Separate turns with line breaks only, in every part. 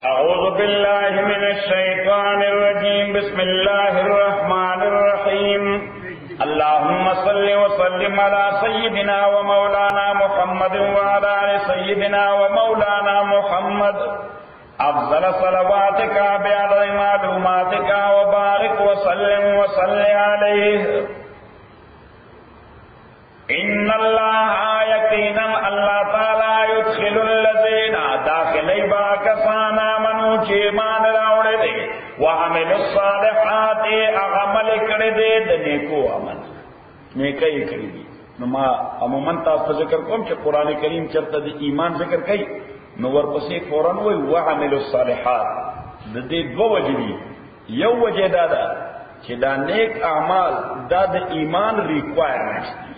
أعوذ بالله من الشيطان الرجيم بسم الله الرحمن الرحيم اللهم صل وسلم على سيدنا ومولانا محمد وعلى آل سيدنا ومولانا محمد أفضل صلواتك بعدد معلوماتك وبارك وسلم وصل عليه إن الله يقينا الله تعالى يدخل الذين داخلي باكسانا منو چیمان راوڑے دے وعمل الصالحات اغمل کردے دنیکو عمل نیکئی کردی نما عموماً تاسو ذکر کوم چې قرآن کریم چرته د ایمان ذکر کوي نو ورپسې فوراً وی وعمل الصالحات د دې دوه وجې دي یو وجه دا ده چې دا نیک اعمال دا د ایمان ریکوایرمنټس دي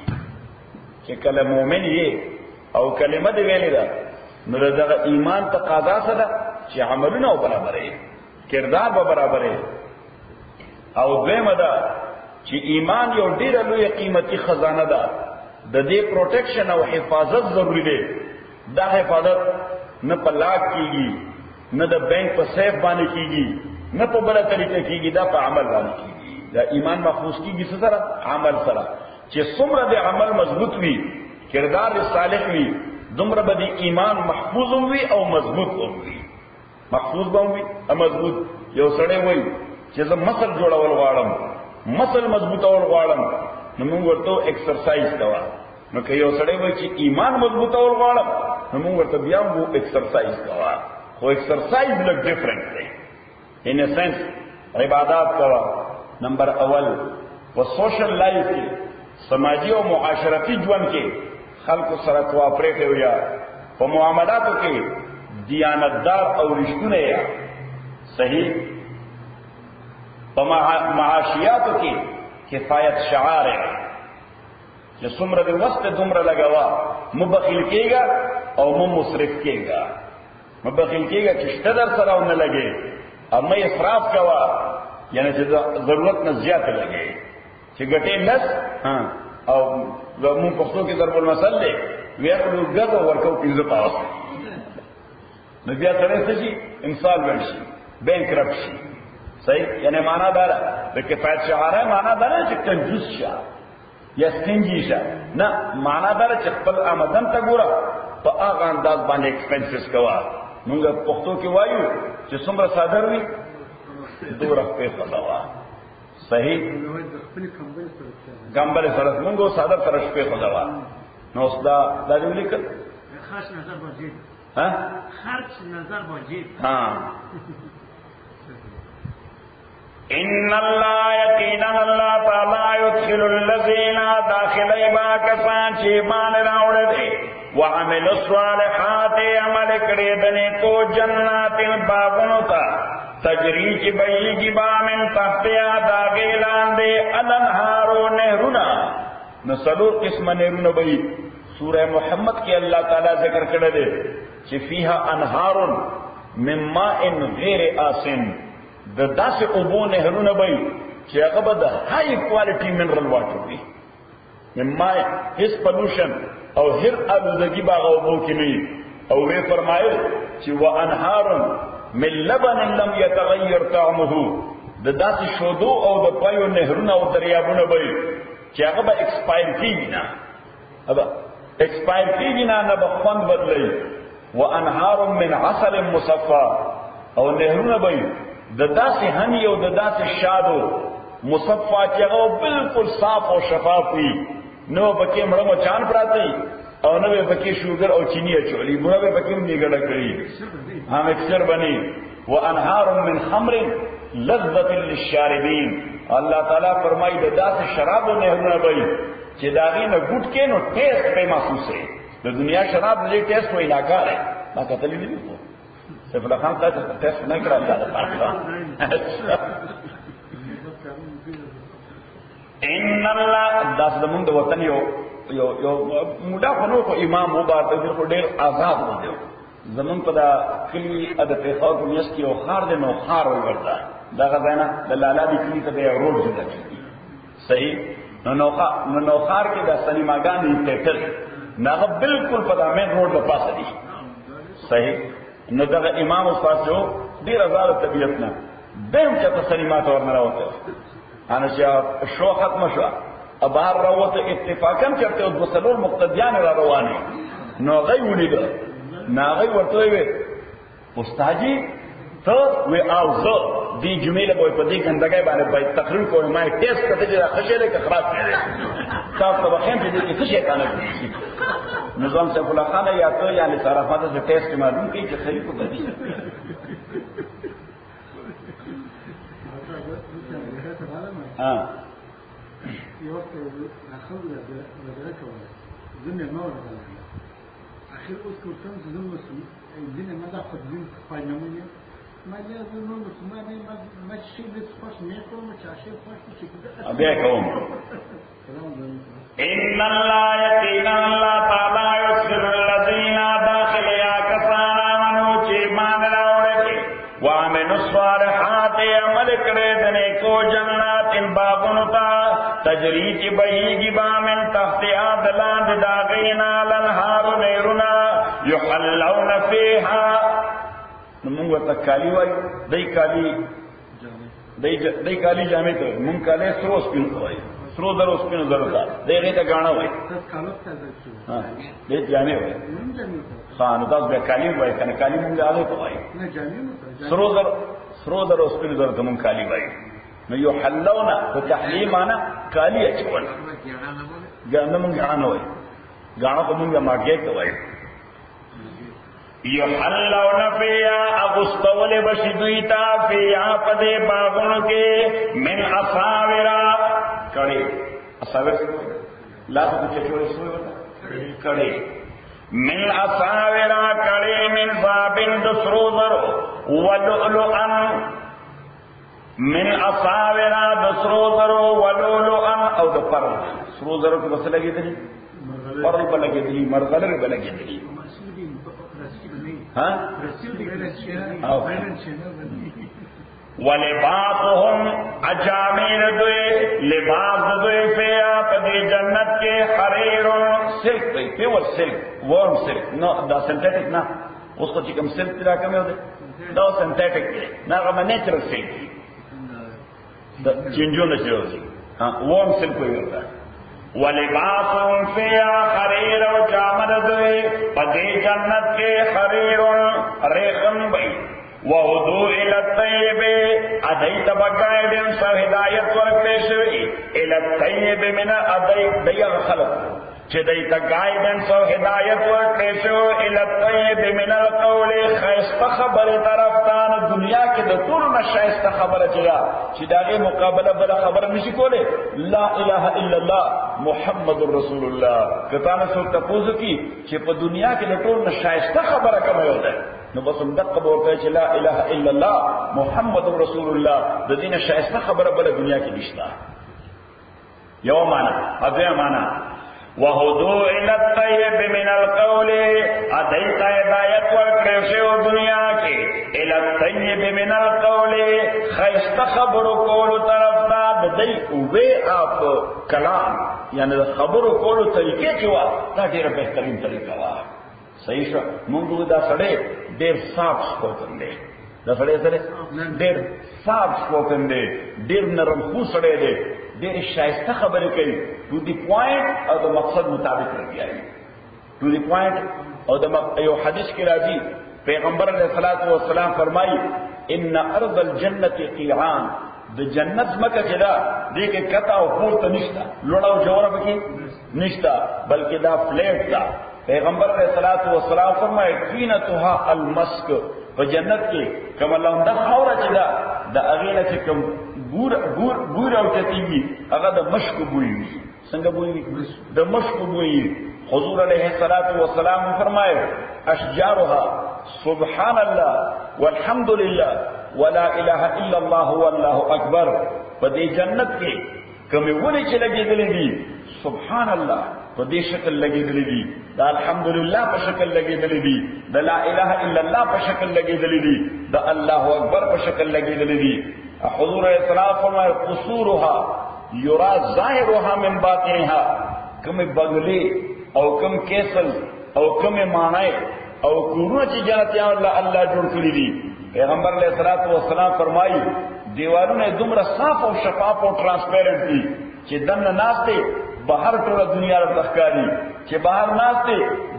چې کله مومن یې او کلمه دی ویلې ده نو دغه ایمان تقاضا څه ده چې عملونه برابرې کردار به برابرې او دویمه ده چې ایمان یو ډېره لویه قیمتي خزانه ده د دې پروټیکشن او حفاظت ضروری دی دا حفاظت نه په لاک کیږي نه د بینک په سیف باندې کیږي نه په بله طریقه کیږي دا په عمل باندې کیږي دا ایمان محفوظ کیږي څه سره عمل سره چې څومره د عمل مضبوط وي کردار صالح وي دومره به د ایمان محفوظ وي او مضبوط وي محفوظ به وي او مضبوط یو سړی وایي چې زه مسل جوړول غواړم مسل مضبوطول غواړم نو موږ ورته ایکسرسایز کوه نو که یو سړی وایي چې ایمان مضبوطول غواړم نو موږ ورته بیا هم ایکسرسایز کوه خو ایکسرسایز لږ ډفرنٹ دی ان ا سینس عبادات کوه نمبر اول په سوشل لایف کې سماجی او معاشرتی ژوند کې خلکو سره کوآپریټ ویا په معاملاتو کې دیانتدار او رښتونه یا صحیح په معاشیاتو کې کفایت شعار چې څومره د وسط دومره لګوا مبخل کېږي او مصرف کېږي مبخل کېږي چې شته در سره ونه لګي اما اسراف کوا یعنی چې ضرورت نه زیات لګي چې ګټې لس او زمون پښتو کې ضرب المثل دی ویاړو ګذو ورکو پینځه پاو نو بیا سره څه شي انسالوینټ شي بینکرپټ شي صحیح یعنی معنا دا د کفایت شعاره معنا دا نه چې کنجوس شه یا سټینجی شه نه معنا دا چې خپل آمدن ته ګوره په هغه انداز باندې ایکسپنسز کوه موږ پښتو کې وایو چې څومره صادر وي دوره په خلاوا صحیح گمبل سره مونږه صادر سره شپې خلاوا نو دا د لیکل
خاص نظر واجب
ها
خرج نظر واجب
ها ان الله یقینا الله تعالی يدخل الذين داخل ما کسان چې ایمان راوړل دي وعمل الصالحات عمل کړي دنه کو جنات باغونو ته تجری کی بئی کی بامن تحتیا داغی لاندے الانہارو نہرونا نسلور قسم نہرونا بئی سورہ محمد کی اللہ تعالیٰ ذکر کردے چی فیہا انہارن من ماء غیر آسن دا سے ابو نہرونا بئی چی اغبا ہائی کوالٹی منرل واٹر بھی من ماء ہس پلوشن او ہر آلودگی باغ ابو کی نہیں او وہ فرمائے چی وہ انہارن من لبن لم يتغير طعمه د داسې شودو او د پایو نهرونه او دریابونه به چې هغه به ایکسپایر کیږي نه هغه ایکسپایر کیږي نه به خوند بدلي وانهار من عسل مصفى او نهرونه به د داسې هنی او د داسې شادو مصفى چې هغه بالکل صاف او شفاف وي نو پکې مړو چان پراتی او نو پکې شوګر او چینی اچولي مړو پکې نیګړه کړی ہم اکثر بنی وانہار من خمر لذت للشاربین اللہ تعالیٰ فرمائی دا سے شراب و نہرنا بھائی چې داغی نہ گٹ کے نو ٹیسٹ پہ محسوس ہے دا دنیا شراب مجھے ٹیسٹ وہ اناکار ہے نا قتلی نہیں کو سیف اللہ خان کا ٹیسٹ نہیں کرا ان اللہ داس دمون دا وطن یو مودا خنو کو امام مبارک دیر کو دیر آزاد ہو دیو زمون په دا کلی د پیښور په میاشت کې یو خار دی نو خار وي ورته دغه ځای نه د لالا د کلي ته یو روډ جوړ کړي صحیح نو خار کې د سینماګانې تیټر نه بالکل په دا مین روډ په پاسه دی صحیح نو دغه امام استاد جو ډیر آزاد طبیعت نه دیم چې تسلیمات ورنه راوته انا چې شو ختم شو بهر راوته اتفاقا چرته د وسلور مقتدیان را روانه نو غي ولید ناغي ورته وي استادجی ته وی او زه دی جمیله به په دې ګندګۍ باندې په تقریر کوم ما ټیسټ کړی چې خشله کې خراب کړي تاسو به خیم چې دې څه شي کانه نظام سیف الله خان یا ته یا لصرافات سے ټیسټ معلوم کی چې صحیح کو بدی ها
یو وخت اخر د درکو زنه ما ولا اخر اوس کوم څه زموږ زنه ما دا خپل دین پاینمونه ما دې زموږ مسلمانې ما شي د خوش نه کوم چې شي خوش شي
بیا کوم ان الله یقینا الله تعالی یسر الذین داخل یا کسانا منو چې مان راوړي وعملوا الصالحات عمل کړي د نیکو جنات باغونو ته تجری چې بهيږي با من تحت عدلان داغینا لنهار نیرنا یحلون فیها موږ ته کالی وای دای کالی دای کالی جامې ته مونږ کاله سروس پین وای سرو درو سپینو درو تا دغه ته غاڼه وای ها دې جامې وای خان تاسو به کالی وای کنه کالی مونږ آله ته وای سرو درو سپینو درو ته مونږ کالی وای نو یو حلونا په تحلیل معنا کالی اچول ګاڼه مونږ غاڼه وای غاڼه ته مونږ ماګه ته وای یحلون فیا اغسطول بشدویتا فیا پدے باغن کے من اصاورا کڑے اصاور لا تو چچوڑے سوئے ہوتا کڑے من اصاورا کڑے من ذابن دسرو در ولؤلؤن من اصاورا دسرو در ولؤلؤن او دپر سرو در کو بس لگی دلی پرل بلگی دلی مرغلر بلگی دلی ولباسهم اجامل دوی لباس دوی فیا پدی جنت کے حریر سلک دوی پیور سلک ورم سلک نو دا سنتیٹک نا اس کو چکم سلک تیرا کمی ہوتے دا سنتیٹک نا غم نیچرل سلک دا چنجو نچر ہوتی ورم سلک ہوئی ہوتا ہے ولباسهم فيها حرير وجامد دوی پدی جنت کے حریر ریخم بئی وهدوء الى الطيب ادیت بگائیدن سو ہدایت ورکتے شوئی الى الطيب من ادیت دیغ خلق چه دیت گائیدن سو ہدایت ورکتے شو الى الطيب من القول خیست خبر طرفتان دنیا کے دطور نشایست خبر چلا چه داغی مقابلہ بلا خبر نشی کولے لا الہ الا اللہ محمد رسول اللہ کتانا سو تپوزو کی چه پا دنیا کے دطور نشایست خبر کمی ہوتا ہے نو بس ہم دقا بولتا ہے لا الہ الا اللہ محمد رسول اللہ دا دین شایستہ خبر بلا دنیا کی نشتا یو مانا ادویا مانا وَهُدُوء إِلَى الطَّيِّبِ مِنَ الْقَوْلِ ادیتا ہدایت ورکڑیشو دنیا کے إِلَى الطَّيِّبِ مِنَ الْقَوْلِ خیستہ خبر کولو طرف تا دی اوے آپ کلام یعنی خبر کولو طریقے چوا تا دیر بہترین طریقہ وا صحیح شو مونږ دا سړی ډېر صاف سپوکن دی دا سړی سره ډېر صاف سپوکن دی ډېر نرم خو سړی دی ډېر شایسته خبرې کوي ټو دی پوینټ او د مقصد مطابق راځي to the point O the you حدیث کې راځي پیغمبر علیه الصلاۃ والسلام فرمایي ان ارض الجنه قیعان د جنت مکه چې دا دې کې کتا او پورته نشتا لوړ او جوړه کې نشتا بلکې دا فلیټ دا پیغمبر علیہ الصلوۃ والسلام فرمائے قینتها المسک په جنت کې کوم لونده خوره چې دا اغینه چې کوم ګور او چتیږي هغه د مشک بوی څنګه بوی د مشک بوی حضور علیہ الصلوۃ والسلام فرمائے اشجارها سبحان الله والحمد لله ولا اله الا الله والله اکبر په دې جنت کې کوم ونی چې لګېدلې دي سبحان الله په دې شکل لګېدلې دي دا الحمدلله په شکل لګېدلې دي دا لا اله الا الله په شکل لګېدلې دي دا الله اکبر په شکل لګېدلې دي حضور اسلام فرمایي قصورها یرا ظاهرها من باطنها کوم بغلی او کوم کیسل او کوم مانای او کورونه چې جنتیان الله جوړ کړی دي. پیغمبر علیہ الصلوۃ والسلام فرمایي دیوالونه دومره صاف او شفاف او ترانسپیرنٹ دي چې دنه ناشته بهر ټول دنیا راځخکاری، چې بهر ناشته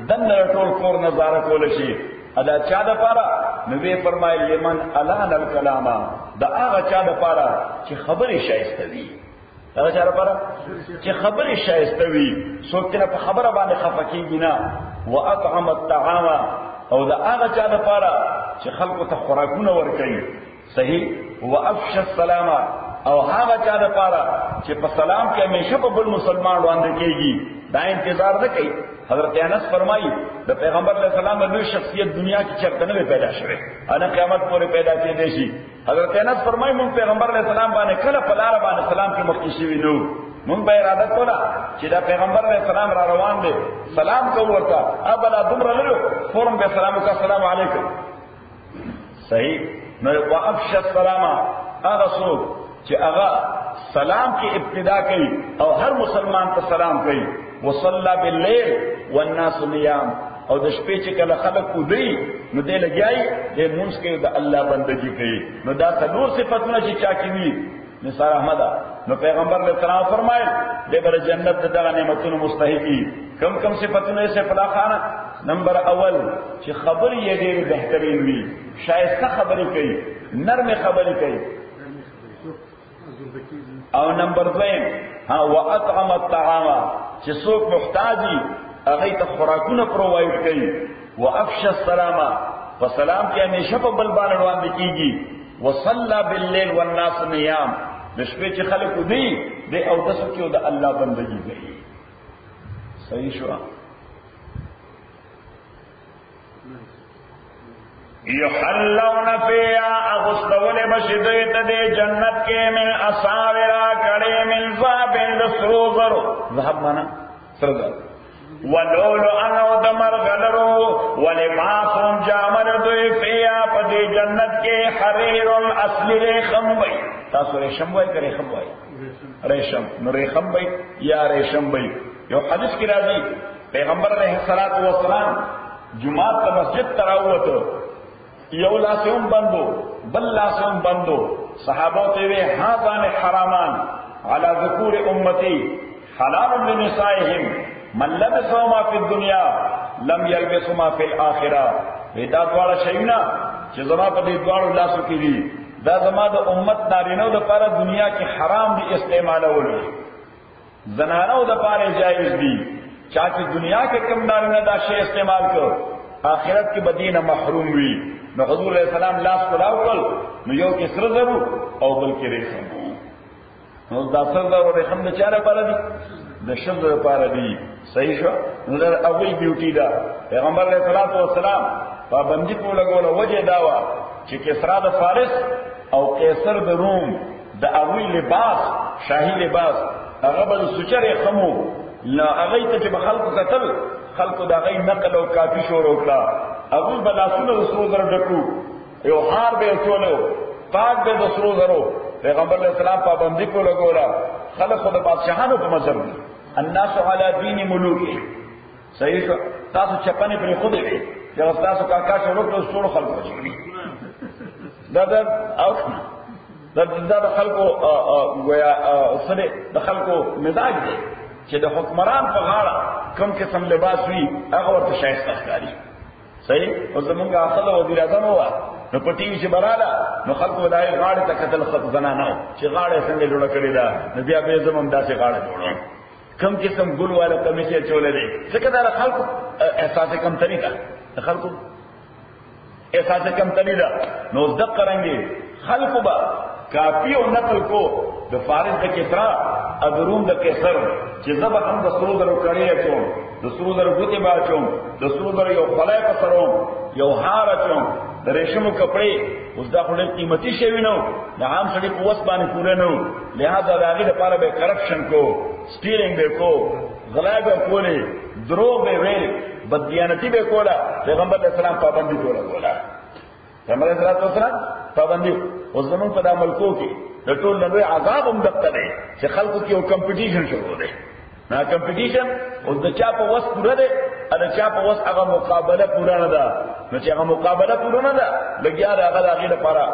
دنه ټول کور نظاره کول شي. ادا چا د پاره نبی فرمایي لمن الان الکلام، دا هغه چا د پاره چې خبرې شایسته وي، هغه چا د پاره چې خبرې شایسته وي، څوک چې په خبره باندې خفقېږي نه. واطعم الطعام، او دا هغه چا د پاره چې خلکو ته خوراکونه ورکړي صحیح. وافش السلام، او هغه چا د پاره چې په سلام کې همیشه په بل مسلمان باندې کېږي، دا انتظار نه کوي. حضرت انس فرمایي د پیغمبر علیہ السلام لوی شخصیت دنیا کې چرته نه پیدا شوه، انا قیامت پورې پیدا کېدې شي. حضرت انس فرمایي مونږ پیغمبر علیہ السلام باندې کله په لار باندې سلام کې مخکې شوي نو، مونږ به اراده کوله چې دا پیغمبر علیہ السلام را روان دي سلام کوو ورته، ابلا دومره لرو فورم به سلام وکړه السلام علیکم صحیح. نو وافش السلام، هغه څوک چې هغه سلام کی ابتدا کوي او هر مسلمان ته سلام کوي. وصلى بالليل والناس نيام، او د شپې چې کله خلک ودی نو دې لګیای دې مونږ کې د الله بندگی کوي. نو دا څلور صفاتونه چې چا کې وي نثار احمد، نو پیغمبر علیہ السلام فرمایل دې بر جنت دغه نعمتونو مستحقي. کم کم صفاتونه یې فلا خانه. نمبر اول چې خبرې یې ډېر بهترین وي، شایسته خبرې کوي، نرم خبرې کوي. او نمبر دویم واطعم الطعام، چې څوک محتاجي هغه ته خوراکونه پرووایډ کوي. وافش السلام، فسلام کې همیشه په بل باندې روان کیږي. وصلى بالليل والناس نيام، د شپې چې خلک دی د او د سکیو د الله بندگی کوي. صحیح شو.
یحلون فیها اغسطول بشدیت دے جنت کے من اصاورا کڑے من ذهب لسرو ذرو،
ذهب مانا سرزر،
ولولو انو دمر غلرو، ولباسون جامر دوی فیها پدی جنت کے حریر اصلی ریخم بی.
تاسو ریشم بای که ریخم بای؟ ریشم. نو ریخم بای یا ریشم بای. یو حدیث کی راضی پیغمبر علیہ السلام جمعات تا مسجد تراوتو، یو لاسون بندو بل لاسون بندو، صحابہ تیوے ہاذان حرامان علی ذکور امتی حلال لنسائهم من لبسهما فی الدنیا لم یلبسهما فی الاخرہ. دا دوارا شیونا چې زما په دې دوارو لاسو کې دي، دا زما د امت نارینو د پاره دنیا کې حرام دي استعمالول، زنانو د پاره جایز دي. چا چې دنیا کې کم نارینه دا شی استعمال کړ آخرت کې بدینه محروم وي. نو حضور علیہ السلام لاس کلاو کل نو یو کې سر زرو او بل کې ریخم. نو دا سر زرو ریخم د چاره پاره دي؟ د شذ لپاره دي. صحیح شو. نو دا اوی بیوټی دا پیغمبر علیہ السلام پابندی کو لګول وجه داوا چې کسرا د فارس او قیصر د روم د اوی لباس شاهی لباس هغه بل سوچره خمو لا هغه ته چې خلکو قتل خلکو دا غي نقل او کافی شور وکړه. ابو بلاسونو رسول در ډکو یو هار به چولو پاک به رسول درو. پیغمبر علیہ السلام پابندی کو لګولا خلق د بادشاہانو په مذهب دي، الناس علی دین ملوک. صحیح شو. تاسو چپنه پر خود دی چې تاسو کاکا شروع کړو ټول خلکو شي دا او دا خلکو گویا سره د خلکو مزاج دی چې د حکمران په غاړه کوم قسم لباس وي هغه ورته شایسته ښکاري. صحیح. او زمونږ اصل وزیر اعظم هوا نو پټی چې براله نو خلکو دای غاړه ته قتل خط زنانه چې غاړه څنګه جوړه کړې ده نو بیا به زمون داسې غاړه جوړه کوم قسم ګل والا کمیسه چولې دي څنګه دا خلکو احساس کم طریقه خلکو احساس کم طریقه نو زده قرانګي خلکو با کافی او نقل کو د فارس د کسرا ادروم د قیصر چې زبر هم د سرو درو کړی چوم د سرو درو ګوتی با چوم د سرو درو یو خلای په سروم یو هار چوم د ریشمو کپڑے اوس دا خو ډېر قیمتي شی وینو د عام سړي په وس باندې پوره نه لہذا د هغې لپاره به کرپشن کو سټیرینګ به کو غلا به کولې دروغ به ویل بددیانتي به کوله. پیغمبر علیہ السلام پابندي کوله پیغمبر علیہ السلام پابندي. اوس زمونږ په دا ملکو کې د ټول لوی عذاب هم دقه دی چې خلکو کې یو کمپټیشن شروع دی. نا کمپټیشن او د چا په وس پوره ده ا د چا په وس هغه مقابله پوره نه ده نو چې هغه مقابله پوره نه ده لګیا ده هغه هغه لپاره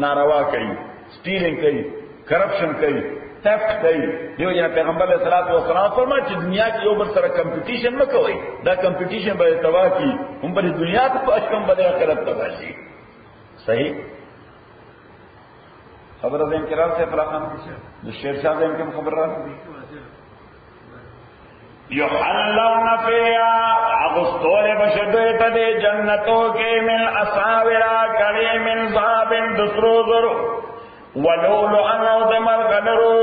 ناروا کوي سټیلینګ کوي کرپشن کوي تفت کوي دیو جنا پیغمبر علیہ الصلوۃ والسلام فرمایي چې دنیا کې یو بل سره کمپټیشن نه کوي دا کمپټیشن به تباہ کی هم په دنیا ته په اشکم بده آخرت تباہ شي صحیح خبر دین کرام سے فراخان جو شیر شاہ دین کے خبر رہا
یحلون فیہا اغسطور بشدویت دے جنتوں کے من اساورا کڑی من ذهب دسرو ذرو ولولو انو دمر غدرو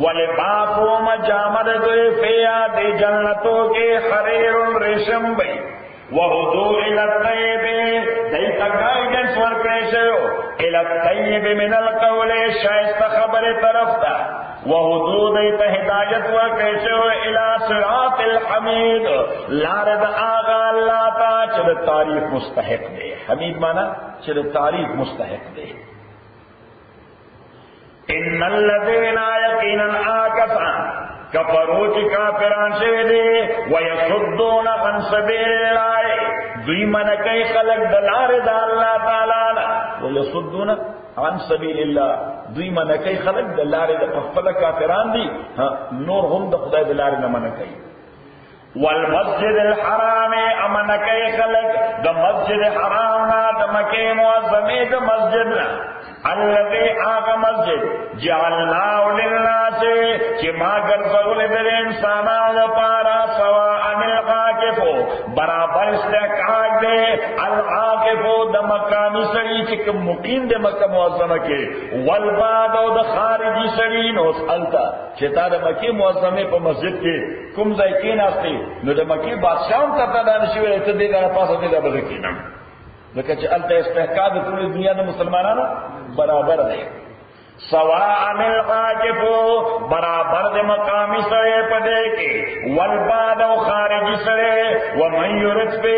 ولباسوم جامد دوی فیہا دے جنتوں کے حریر ریشم بی وہدو الالطیب دیتا گائیڈنس ورکریشو الالطیب من القول شایست خبر طرف دا وہدو دیتا ہدایت ورکریشو الى صراط الحمید لارد آغا اللہ تا چل تعریف مستحق دے حمید مانا چل تعریف مستحق دے ان الذین یقینا آکسان کفرو چی کافران شوی دے ویصدون عن سبیل اللہ دوی منکی خلق دلار دا اللہ تعالی ویصدون عن سبیل اللہ دوی منکی خلق دلار دا قفل کافران دی نور هم دا خدای دلار دا منکی والمسجد الحرام امنکی خلق دا مسجد حرامنا دا مکی معظمی دا مسجدنا الذي آغا مسجد جعلناه للناس چما گرزول در انسانان پارا سواء العاکفو برابر استحقاق دے العاکفو دا مقامی سری چکم مقیم دے مکہ معظمہ کے والبادو دا خارجی سری نوس علتا چتا دا مکی معظمے پا مسجد کے کم زیکین آستے نو دا مکی بادشاہم کرتا دانشوی رہتا دے دا پاسا دے دا بذکینم لیکن چه علتا استحقاق دا پوری دنیا دا مسلمانانا برابر دے سواء العاکفو برابر دے مقامی سرے پدے کے والباد و خارجی سرے ومن یرد پہ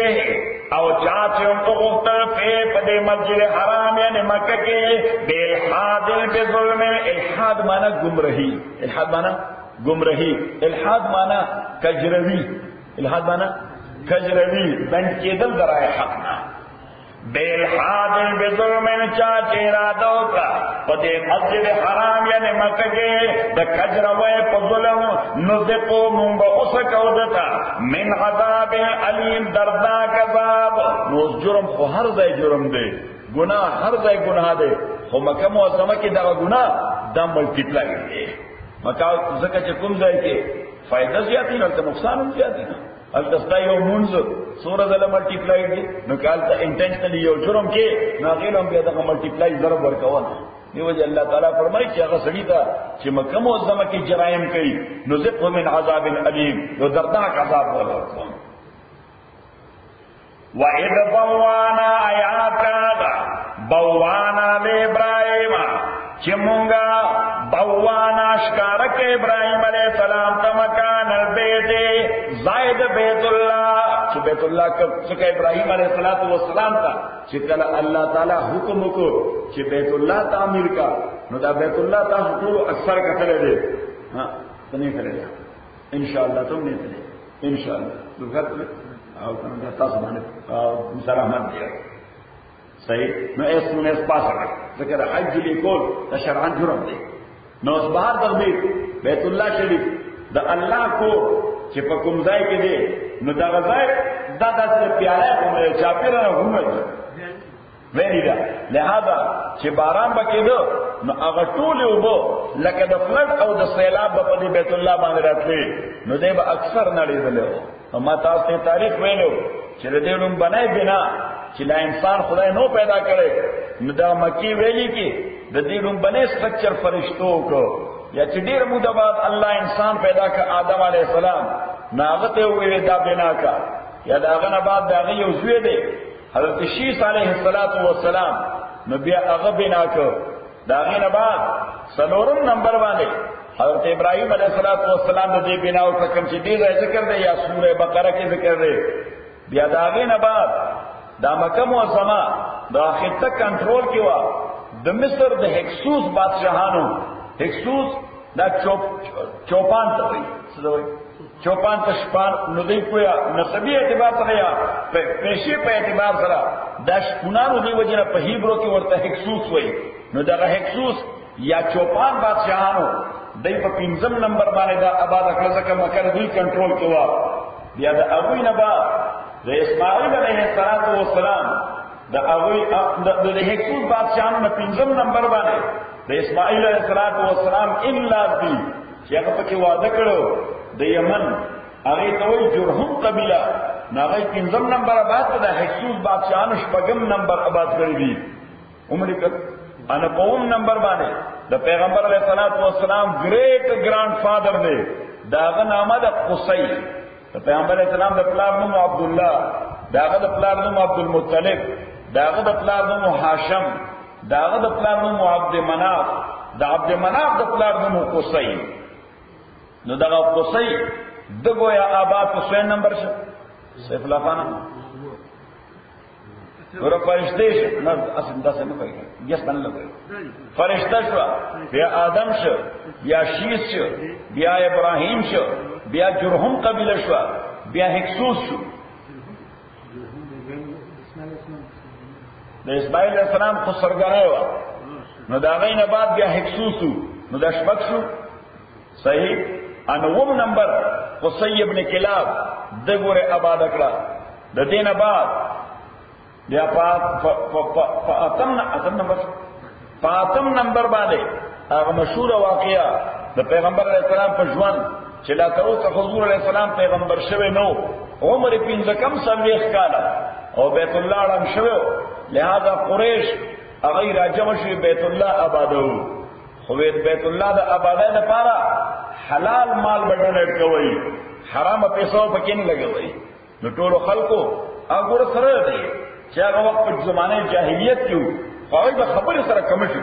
او چاچے ان کو اختر پہ پدے مسجد حرام یعنی مکہ کے بے الحاد بظلم الحاد مانا گمرہی الحاد مانا گمرہی الحاد مانا کجروی الحاد مانا کجروی بند کے دل درائے حقنا بیلحاد بظلم چاچے ارادوں کا پدے مسجد حرام یعنی مکہ کے دا کجروے پا ظلم نزقو منگا اسکو دتا من عذاب علیم دردناک عذاب نوز جرم خو ہر دے جرم دے گناہ ہر دے گناہ دے خو مکہ معظمہ کی دا گناہ دا ملٹیپلائی دے مکہ زکا چکم دے کے فائدہ زیادی نا نقصان زیادی نا التستا یو منز سورہ دل ملٹیپلائی دی نو کالتا انٹینشنلی یو جرم کے ناغیلوں بیا دا ملٹیپلائی ضرب ورکوانا یہ وجہ اللہ تعالیٰ فرمائی کہ اگر سڑی تا کہ مکہ معظمہ کی جرائم کئی نزقہ من عذاب علیم یو دردناک عذاب ورکوانا وَإِذْ بَوَّانَا آیاتنا بوانا لے ابراہیم چمونگا بوانا شکارک ابراہیم علیہ السلام تمکان البیت زائد بیت اللہ چھ بیت اللہ کب چکا ابراہیم علیہ السلام تا چکل اللہ تعالی حکم کو چھ بیت اللہ تعمیر کا نو دا بیت اللہ تا حکم اکثر کتلے دے ہاں تو نہیں کرے گا انشاءاللہ تم نہیں کرے انشاءاللہ تو گھر تلے اور تاس بانے مسلمان دیا صحیح نو ایس من ایس پاس رکھ ذکر حج لی کول تا شرعان جرم دے نو اس بہار تقدیر بیت اللہ شریف دا اللہ کو چپا کمزائی کے دے نو دا غزائی دا دا سے پیارے کمزائی چاپی رہا گھومت وینی دا لہذا چھ باران بکی دو نو اگر طولی ہو بو لکہ دا فلٹ او دا سیلاب با پدی بیت اللہ باندھ رہت لی نو دے با اکثر نالی دلے ہو اما تاستے تاریخ وینو چھ دے لن بنائے بنا چلا انسان خدای نو پیدا کرے نو دا مکی ویلی کی دا دیلن بنے سٹرکچر فرشتوں کو یا چھ دیر مودہ بعد اللہ انسان پیدا کر آدم علیہ السلام ناغتے ہوئے دا بنا کا یا دا غن بعد دا غی وزوے دے حضرت شیس علیہ السلام نبی اغا بنا کر دا غن بعد سنورم نمبر والے حضرت ابراہیم علیہ السلام دا دی بناو کم چھ دیر ذکر دے یا سورہ بقرہ کے ذکر دے بیا دا غن بعد دا مکہ معظمہ دا خطہ کنٹرول کیوا دا مصر دا ہکسوس بادشاہانو ہکسوس
دا چوپان ته وایي څه ته وایي چوپان ته شپان نو دوی کویا نسبی اعتبار سره یا پیشې په اعتبار سره دا شپونانو دی وجه نه په هیبرو کې ورته هکسوس وایي نو دغه هکسوس یا چوپان بادشاہانو دای په 5 نمبر باندې دا آباد کړل ځکه مکر دوی کنټرول کوي بیا د ابوی نه با د اسماعیل علیه السلام د ابوی د هکسوس بادشاہانو نه 5 نمبر باندې د اسماعیل علیه السلام الا دی چې هغه پکې وعده کړو د یمن هغه ته وایي جرهم قبیله هغه 5 نمبر آباد د هکسوس بادشاہانو 6 نمبر آباد کړی دي عمر کړ ان قوم نمبر باندې د پیغمبر علیه السلام گریٹ گرانڈ فادر دی داغه نامه د قصی د پیغمبر علیه السلام د پلار نوم عبد الله داغه د پلار نوم عبد المطلب داغه د پلار نوم هاشم داغه د پلار نوم عبد مناف د عبد مناف د پلار نوم قصی نو دغه قصی د گویا آباد په 6 نمبر شه سیف الله خان ور فرشتہ نه اصل داسې نه کوي یس باندې لګي فرشتہ شو بیا آدم شو بیا شیس شو بیا ابراهیم شو بیا جرهم قبیله شو بیا هکسوس شو د اسماعیل علیہ السلام خو سرګړی و نو دا غینه بعد بیا هکسوس نو دا شپږ شو صحیح انوم نمبر قصی ابن کلاب دغه آباد کړه د دینه بعد بیا فاطم نمبر باندې هغه مشهور واقعیا د پیغمبر علیه السلام په ژوند چې لا تر اوسه حضور علیه السلام پیغمبر شوی نو عمر 15 کم سنويخ کاله او بیت الله رم شوی لہذا قریش هغه راجم شوی بیت الله آبادو خو بیت الله د آبادۍ لپاره حلال مال بدل کوي حرام پیسو پکې نه لګوي نو ټول خلکو هغه سره دی چې هغه وخت په زمانه جاهلیت کې خو به خبره سره کم شي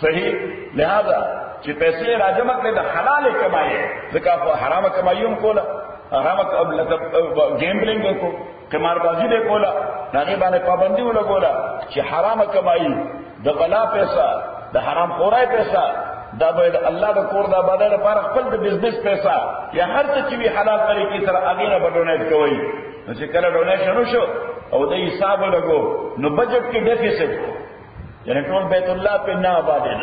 صحیح لہذا چې پیسې راجمه کړې د حلال کمایي ځکه په حرام کمایوم کوله حرام گیمبلینګ کو قمار بازی دې کوله هغه باندې پابندي ولګوله چې حرام کمایي د غلا پیسې د حرام خورای پیسې دا به الله د کور د آبادۍ لپاره خپل د بزنس پیسې یا هر څه چې حلال طریقې سره هغه نه ډونیټ کوي نو چې کله ډونیشن وشو او د حساب لګو نو بجټ کې ډیفیسټ یعنی ټول بیت الله په نه آبادې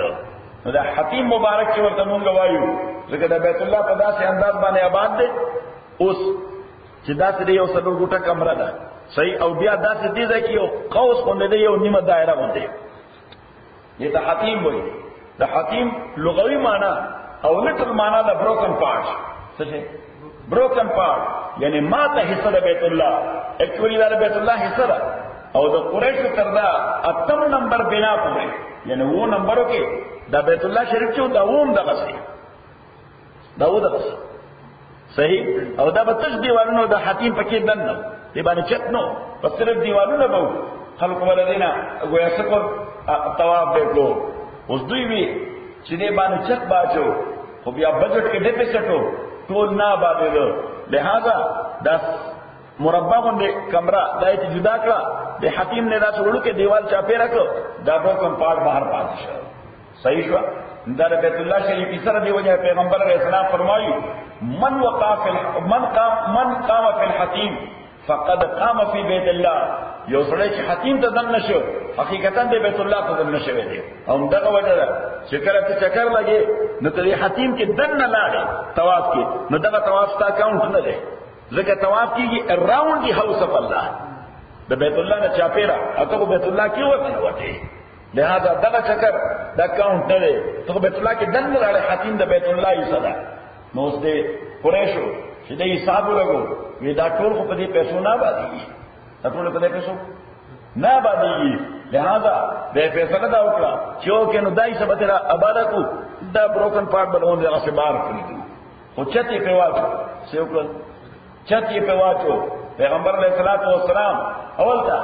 نو دا حتیم مبارک چې ورته مونږ وایو ځکه د بیت الله په داسې انداز باندې آباد دی اوس چې داسې دی یو څلور ګوټه کمره ده صحیح او بیا داسې دی چې یو قوس باندې دی یو نیمه دایره باندې دې ته حتیم وایي د حتیم لغوي معنی او لټل معنی د بروکن پارټ څه شي بروکن پارټ یعنی ما ته حصہ د بیت الله اکچولی دا بیت الله حصہ ده او د قریش تر دا اتم نمبر بنا کوي یعنی وو نمبرو کې دا بیت الله شریف چې دا ووم دغه سي دا و دغه صحیح او دا به تش دیوالونو د حتیم پکې دنه دی باندې چتنو په صرف دیوالونو به خلق ولدینا گویا سکر طواف وکړو اوس دوی وی چې دې باندې چت باچو خو بیا بجټ کې ډیفیسټو ټول نه باندې لہذا دا مربع باندې کمره دایته جدا کړه د حتیم نه دا څولو کې دیوال چاپې راکړه دا بروکن پارت بهر پاتې شو صحیح شو دا بیت الله شریف سره دی وجه پیغمبر علیہ السلام فرمایي من قام فی الحتیم فقد قام فی بیت الله یو سړی چې حتیم ته دن نشو حقیقتا د بیت الله ته دن نشوي دی او دغه وجه ده چې کله ته چکر لګي نو ته حتیم کې دن نه لاړې طواف کې نو دغه طواف تا اکاونټ نه دی ځکه طواف کېږي اراوند دی هاوس اف الله د بیت الله نه چاپیرا اته بیت الله کې وته لہذا دغه چکر د اکاونټ نه دی ته بیت الله کې دن نه لاړې حتیم د بیت الله یې صدا نو اوس دې قریشو چې دې حساب لګو وی دا ټول په دې پیسو نه باندې ټول په دې پیسو نه باندې لہذا دې فیصله دا وکړه چې او کې نو دای څه به را آباد کو دا بروکن پارت بلون دغه سے بار کړی او چته په واچو څه وکړ چته په واچو پیغمبر علیہ الصلوۃ والسلام اول دا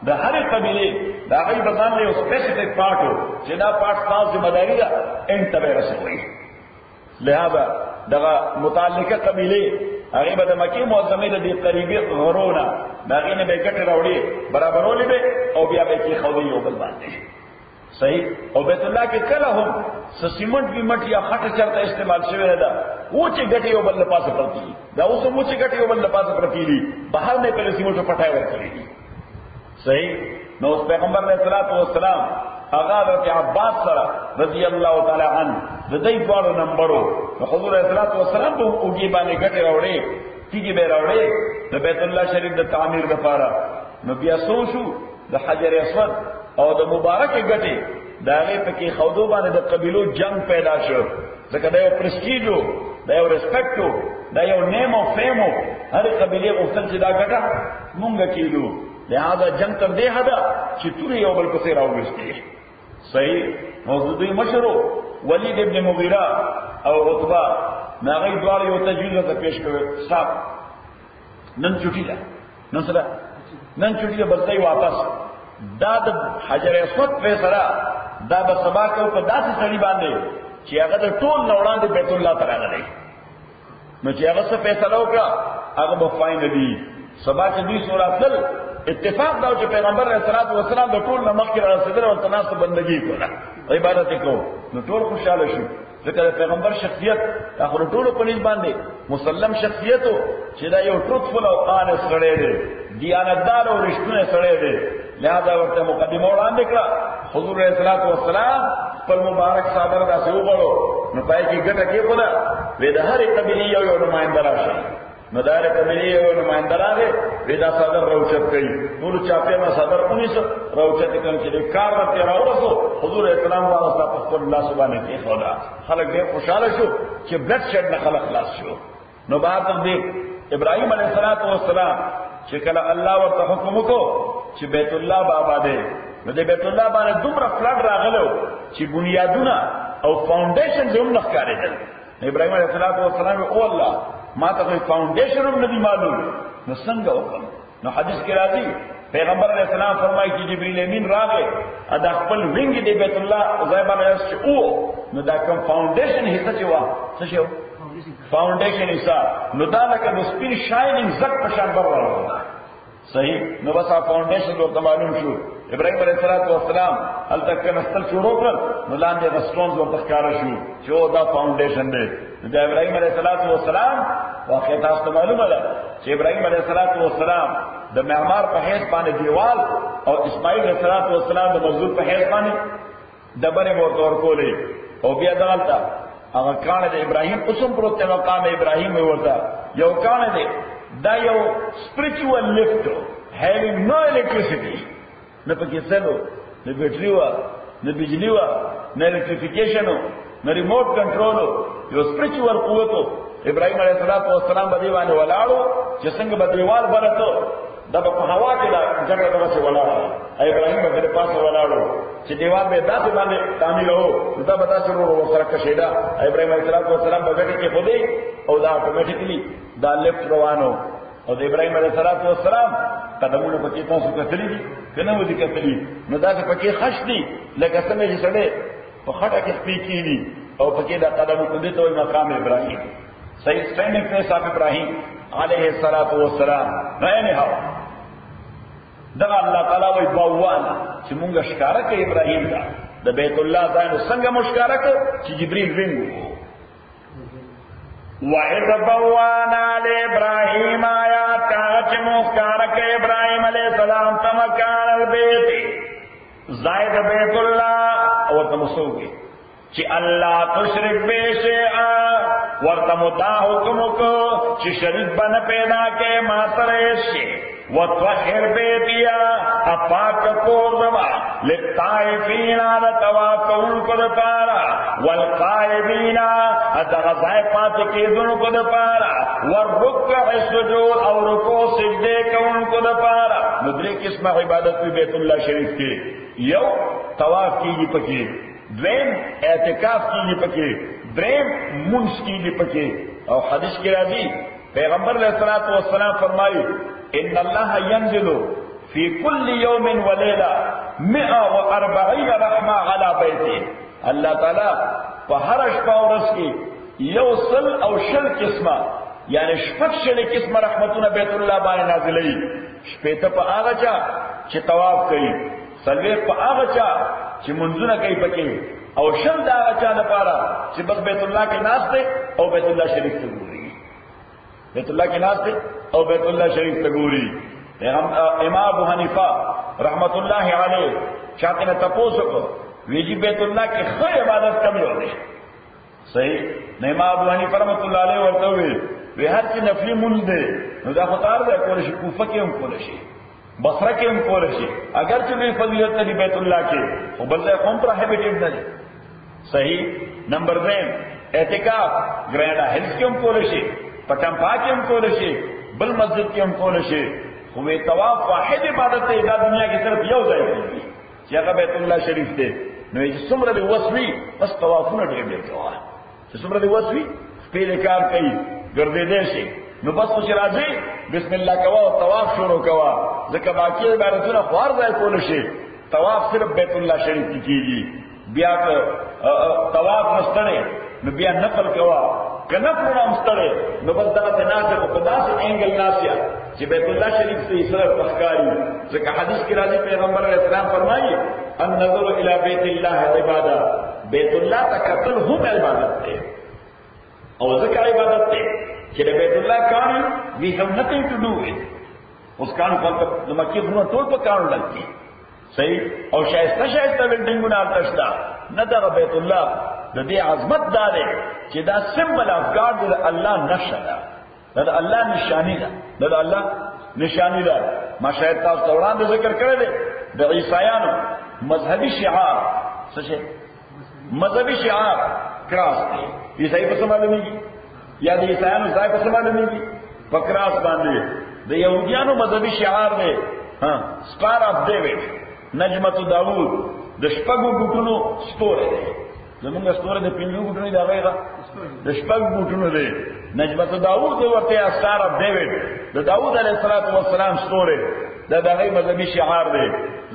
د هر قبیله دا غي بدن له سپیسیفیک پارټو چې دا پارت تاسو ذمہ داری ده انتبه رسوي لہذا دغه متعلقه قبیله هغه به د مکی معظمه د قریبی غرونه داغه نه به کټ راوړي برابرولې به او بیا به کې خو یو بل باندې صحیح. او بیت الله کې کله هم سیمنټ ویمټ یا خټه چرته استعمال شوی نه ده، و چې ګټي یو بل پاسه پرتی دي، دا اوس هم چې ګټي یو بل پاسه پرتی دي، بهر نه په سیمنټو پټای ورکړي دي. صحیح. نو اوس پیغمبر علیه الصلاۃ والسلام هغه حضرت عباس سره رضی الله تعالی عنہ د دې دوه نمبرو نو حضور علیه الصلاۃ والسلام په اوږي باندې ګټي راوړي، تیږي به راوړي د بیت الله شریف د تعمیر لپاره. نو بیا سوچو د حجر اسود او د مبارک ګټي دا غي پکې خودو باندې د قبيلو جنگ پیدا شو، ځکه دا یو پرسټیجو، دا یو ریسپیکټو، دا یو نیم او فیمو، هر قبيله غوښتل چې دا ګټه مونږ کېدو، لہذا جنگ تر دې حدا چې ټول یو بل پسې راوځي. صحیح. موجودي مشرو ولید ابن مغیره او عتبہ ناغي دوار یو تجویز ته پیش کړو، صاحب نن چټی ده، نن سره نن چټی ده، بس ځای واپس دا د حجر اسود په سره دا به سبا کو په داسې سړي باندې چې هغه د ټول نوړاندې بیت الله ته راغلی. نو چې هغه څه فیصله وکړه هغه به فاینلی سبا چې دوی سوراتل اتفاق دا چې پیغمبر علیه الصلاۃ والسلام د ټول نمک کې رسیدل او تناسب بندگی کوله، عبادت وکړو، نو ټول خوشاله شو. ځکه د پیغمبر شخصیت اخر ټول په نس باندې مسلم شخصیت چې دا یو ټروتفل او آنس سړی دی، دیانتدار او رښتینی سړی دی. لہذا ورته مقدمه وړاندې کړه. حضور علیه الصلاۃ والسلام خپل مبارک صادر داسې وغوړو، نو پای کې ګټه کېښوده، وې د هرې قبیلې یو نماینده راشي. نو دا هرې قبیلې یو نماینده راغی، وې دا صادر راوچت کړي، ټولو چاپېمه صادر ونیسه، راوچت یې کړم چې د کار نه ترې راورسو. حضور علیه السلام واغسته په خپل لاسو باندې کېښوده. خلک ډېر خوشحاله شو چې بلډ شیډ نه خلک خلاص شو. نو بعد تر دې ابراهیم علیه السلام چې کله الله ورته حکم وکړو چې بیت الله به آبادې، نو د بیت الله باندې دومره فلډ راغلو چې بنیادونه او فاونډیشن یې هم نه ښکارېدل. ابراهیم علیه السلام او الله ما ته فاونډیشن هم نه دي معلوم، نو څنګه وکړم؟ نو حدیث کې راځي پیغمبر علیه السلام فرمایي چې جبرئیل امین راغی دا خپل وینګ دی بیت الله ځای باندې چې او نو دا کوم فاونډیشن حصہ چې وا څه شو فاونډیشن حصہ، نو دا لکه د سپین شاینینګ زک په شان برابر. صحیح. نو بس فاونډیشن ورته معلوم شو. ابراهیم علیه السلام هل تک نستل شروع کړ، نو لاندې غسټونز ورته ښکاره شو چې دا فاونډیشن دی. د ابراهیم علیه السلام واقعا تاسو ته معلومه ده چې ابراهیم علیه السلام د معمار په حیث باندې دیوال او اسماعیل علیه السلام د مزدور په حیث باندې دبرې ورته ورکولې، او بیا دغلته هغه کان د ابراهیم اوسم پروت مقام ابراهیم ورته یو کان دی، دا you spiritual lift having no electricity، نه پکې څلو، نه بیټری وا، نه بجلی وا، نه الیکټریفیکیشن، نه ریموټ کنټرول، یو spiritual قوت. ابراهیم علیه السلام باندې باندې ولاړو چې څنګه به دیوال برته دا په هوا کې دا ځکه دا څه ولاړو، ابراهیم په پاسه ولاړو چې دیوال به داسې باندې تعمیر وو، دا به تاسو ورو سره کښېدا. ابراهیم علیه السلام په ګټه کې خودي او دا اتوماتیکلی دا لیفت روانو، او د ابراهیم علیه السلام قدمونه پکې تاسو کتلې دي کنه ودی کتلې، نو دا پکې خش دي لکه څنګه چې سړی په خټه کې سپی کېږي او پکې دا قدمونه دې ته وایي مقام ابراهیم. صحیح اسٹینڈنگ پلیس آف ابراہیم علیہ السلام. نه هاو دا الله تعالی وی بوانا چې مونږه ښکارا کوي ابراهیم دا د بیت الله ځای څنګه مشکارا کوي چې جبرئیل وینګو وَإِذْ بَوَّأْنَا لِإِبْرَاهِيمَ آيَاتٍ چې مشکارا کوي ابراهیم علیہ السلام تمکان البیت زائد بیت الله او تمسوږي چې الله تشرک بشیئا ورته متا حکم کو چې شریک بنه پیدا کې ما سره شي وطهر بیتیا اپاک کوردما للطائفین على توافل کو دپارا والقائمین ادغزای پات کې دونو کو دپارا والركع السجود او رکوع سجده کون کو دپارا. مدری قسمه عبادت په بیت الله شریف کې یو طواف کیږي پکې، دویم اعتکاف کیږي پکې، دریم منځ کیږي پکې. او حدیث کې راځي پیغمبر علیہ الصلوۃ والسلام فرمایي ان الله ينزل في كل يوم وليله 140 رحمه على بيته. الله تعالی په هر شپه او ورځ کې یو سل او شل قسمه یعنی شپږ شل قسمه رحمتونه بیت الله باندې نازلوي. شپه ته په هغه چا چې طواف کوي، سلوي په هغه چا
چې منځونه کوي پکې او شل دا اچا د پاره چې بس بیت الله کې ناس ته او بیت الله شریف ته ګوري بیت الله کې ناس ته او بیت الله شریف ته ګوري امام ابو حنیفه رحمت الله علیه چاته نه تاسو کو ویجی بیت الله کې خو عبادت کم دی صحیح نه امام ابو حنیفه رحمت الله علیه ورته وی هر چې نفلی مونږ دی نو دا خطر ده کول شي کوفه کې هم کول شي بصره کې هم کول شي اگر چې وی فضیلت دی بیت الله کې او بل ځای قوم پروهیبټډ نه دی صحیح نمبر 2 اعتکاف ګرانډ هیلز کې هم کول شي پټم پاک هم کول شي بل مسجد کې هم کول شي خو طواف واحد عبادت دی دا دنیا کې صرف یو ځای دی چې هغه بیت الله شریف دی نو چې څومره دی وسوي بس طوافونه ډېر کوه چې څومره دی وسوي پیل کار کوي ګرځېدل شي نو بس چې راځي بسم الله کوا او طواف شروع کوا ځکه باقي عبادتونه خوار ځای کول شي طواف صرف بیت الله شریف کې کیږي بیا طواف مستړی نو بیا نفل کوا کنه پورا مستړی نو بس دا ته ناسه په داسې انګل ناسیا چې بیت الله شریف سے اسرار تخکاری ځکه حدیث کې راځي پیغمبر علیہ السلام فرمایي النظر الى بیت الله عبادت بیت الله تکتل هم عبادت ده او ځکه عبادت ده چې بیت الله کان we have nothing to do with اوس کان په مکه غو ټول په کارو لګي صحیح او شایسته بلډینګونه التشتا نه دا بیت الله د دې عظمت داره چې دا سمبل اف ګاډ د الله نشه ده دا الله نشانی ده دا الله نشانی ده ما شاید تاسو وړاندې ذکر کړل د عیسایانو مذهبي شعار څه شي مذهبي شعار کراس دی عیسائی په سم معلومیږي یا د عیسایانو ځای په سم معلومیږي په کراس باندې د يهوديانو مذهبي شعار دی ها سپار اف ډیوډ نجمت داوود د شپږو ګوتونو ستوره دی زمونږ ستوره د پنځو ګوتونو دی هغه د شپږو ګوتونو دی نجمت داوود ورته سپار اف ډیوډ د داوود علیه السلام ستوره دا دغه مذهبي شعار دی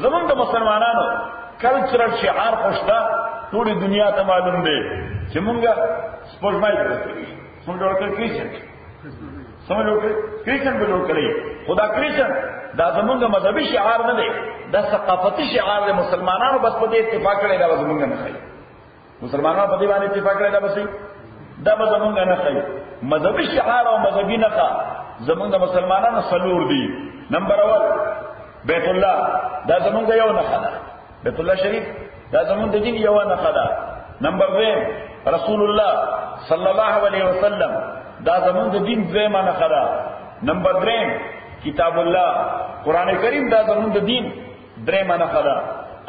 زمونږ د مسلمانانو کلچرل شعار خوشتا ټول دنیا ته معلوم دی چې مونږه سپورټمای کوي څنګه جوړ کړی کریسچن سمجھ لو کریسچن به جوړ کړی خدا کریسچن دا زمونږ مذهبي شعار نه دی دا ثقافتي شعار دی مسلمانانو بس په دې اتفاق کړی دا زمونږ نه خي مسلمانانو په دې باندې اتفاق کړی دا بس دا زمونږ نه خي مذهبي شعار او مذهبي نه زمونږ د مسلمانانو سلور دی نمبر 1 بیت الله دا زمونږ یو نه خلا بیت الله شریف دا زمون د دین یو نه خدا نمبر 2 رسول الله صلی الله علیه وسلم دا زمون د دین دویمه نه خدا نمبر 3 کتاب الله قران کریم دا زمون د دین دریمه نه خدا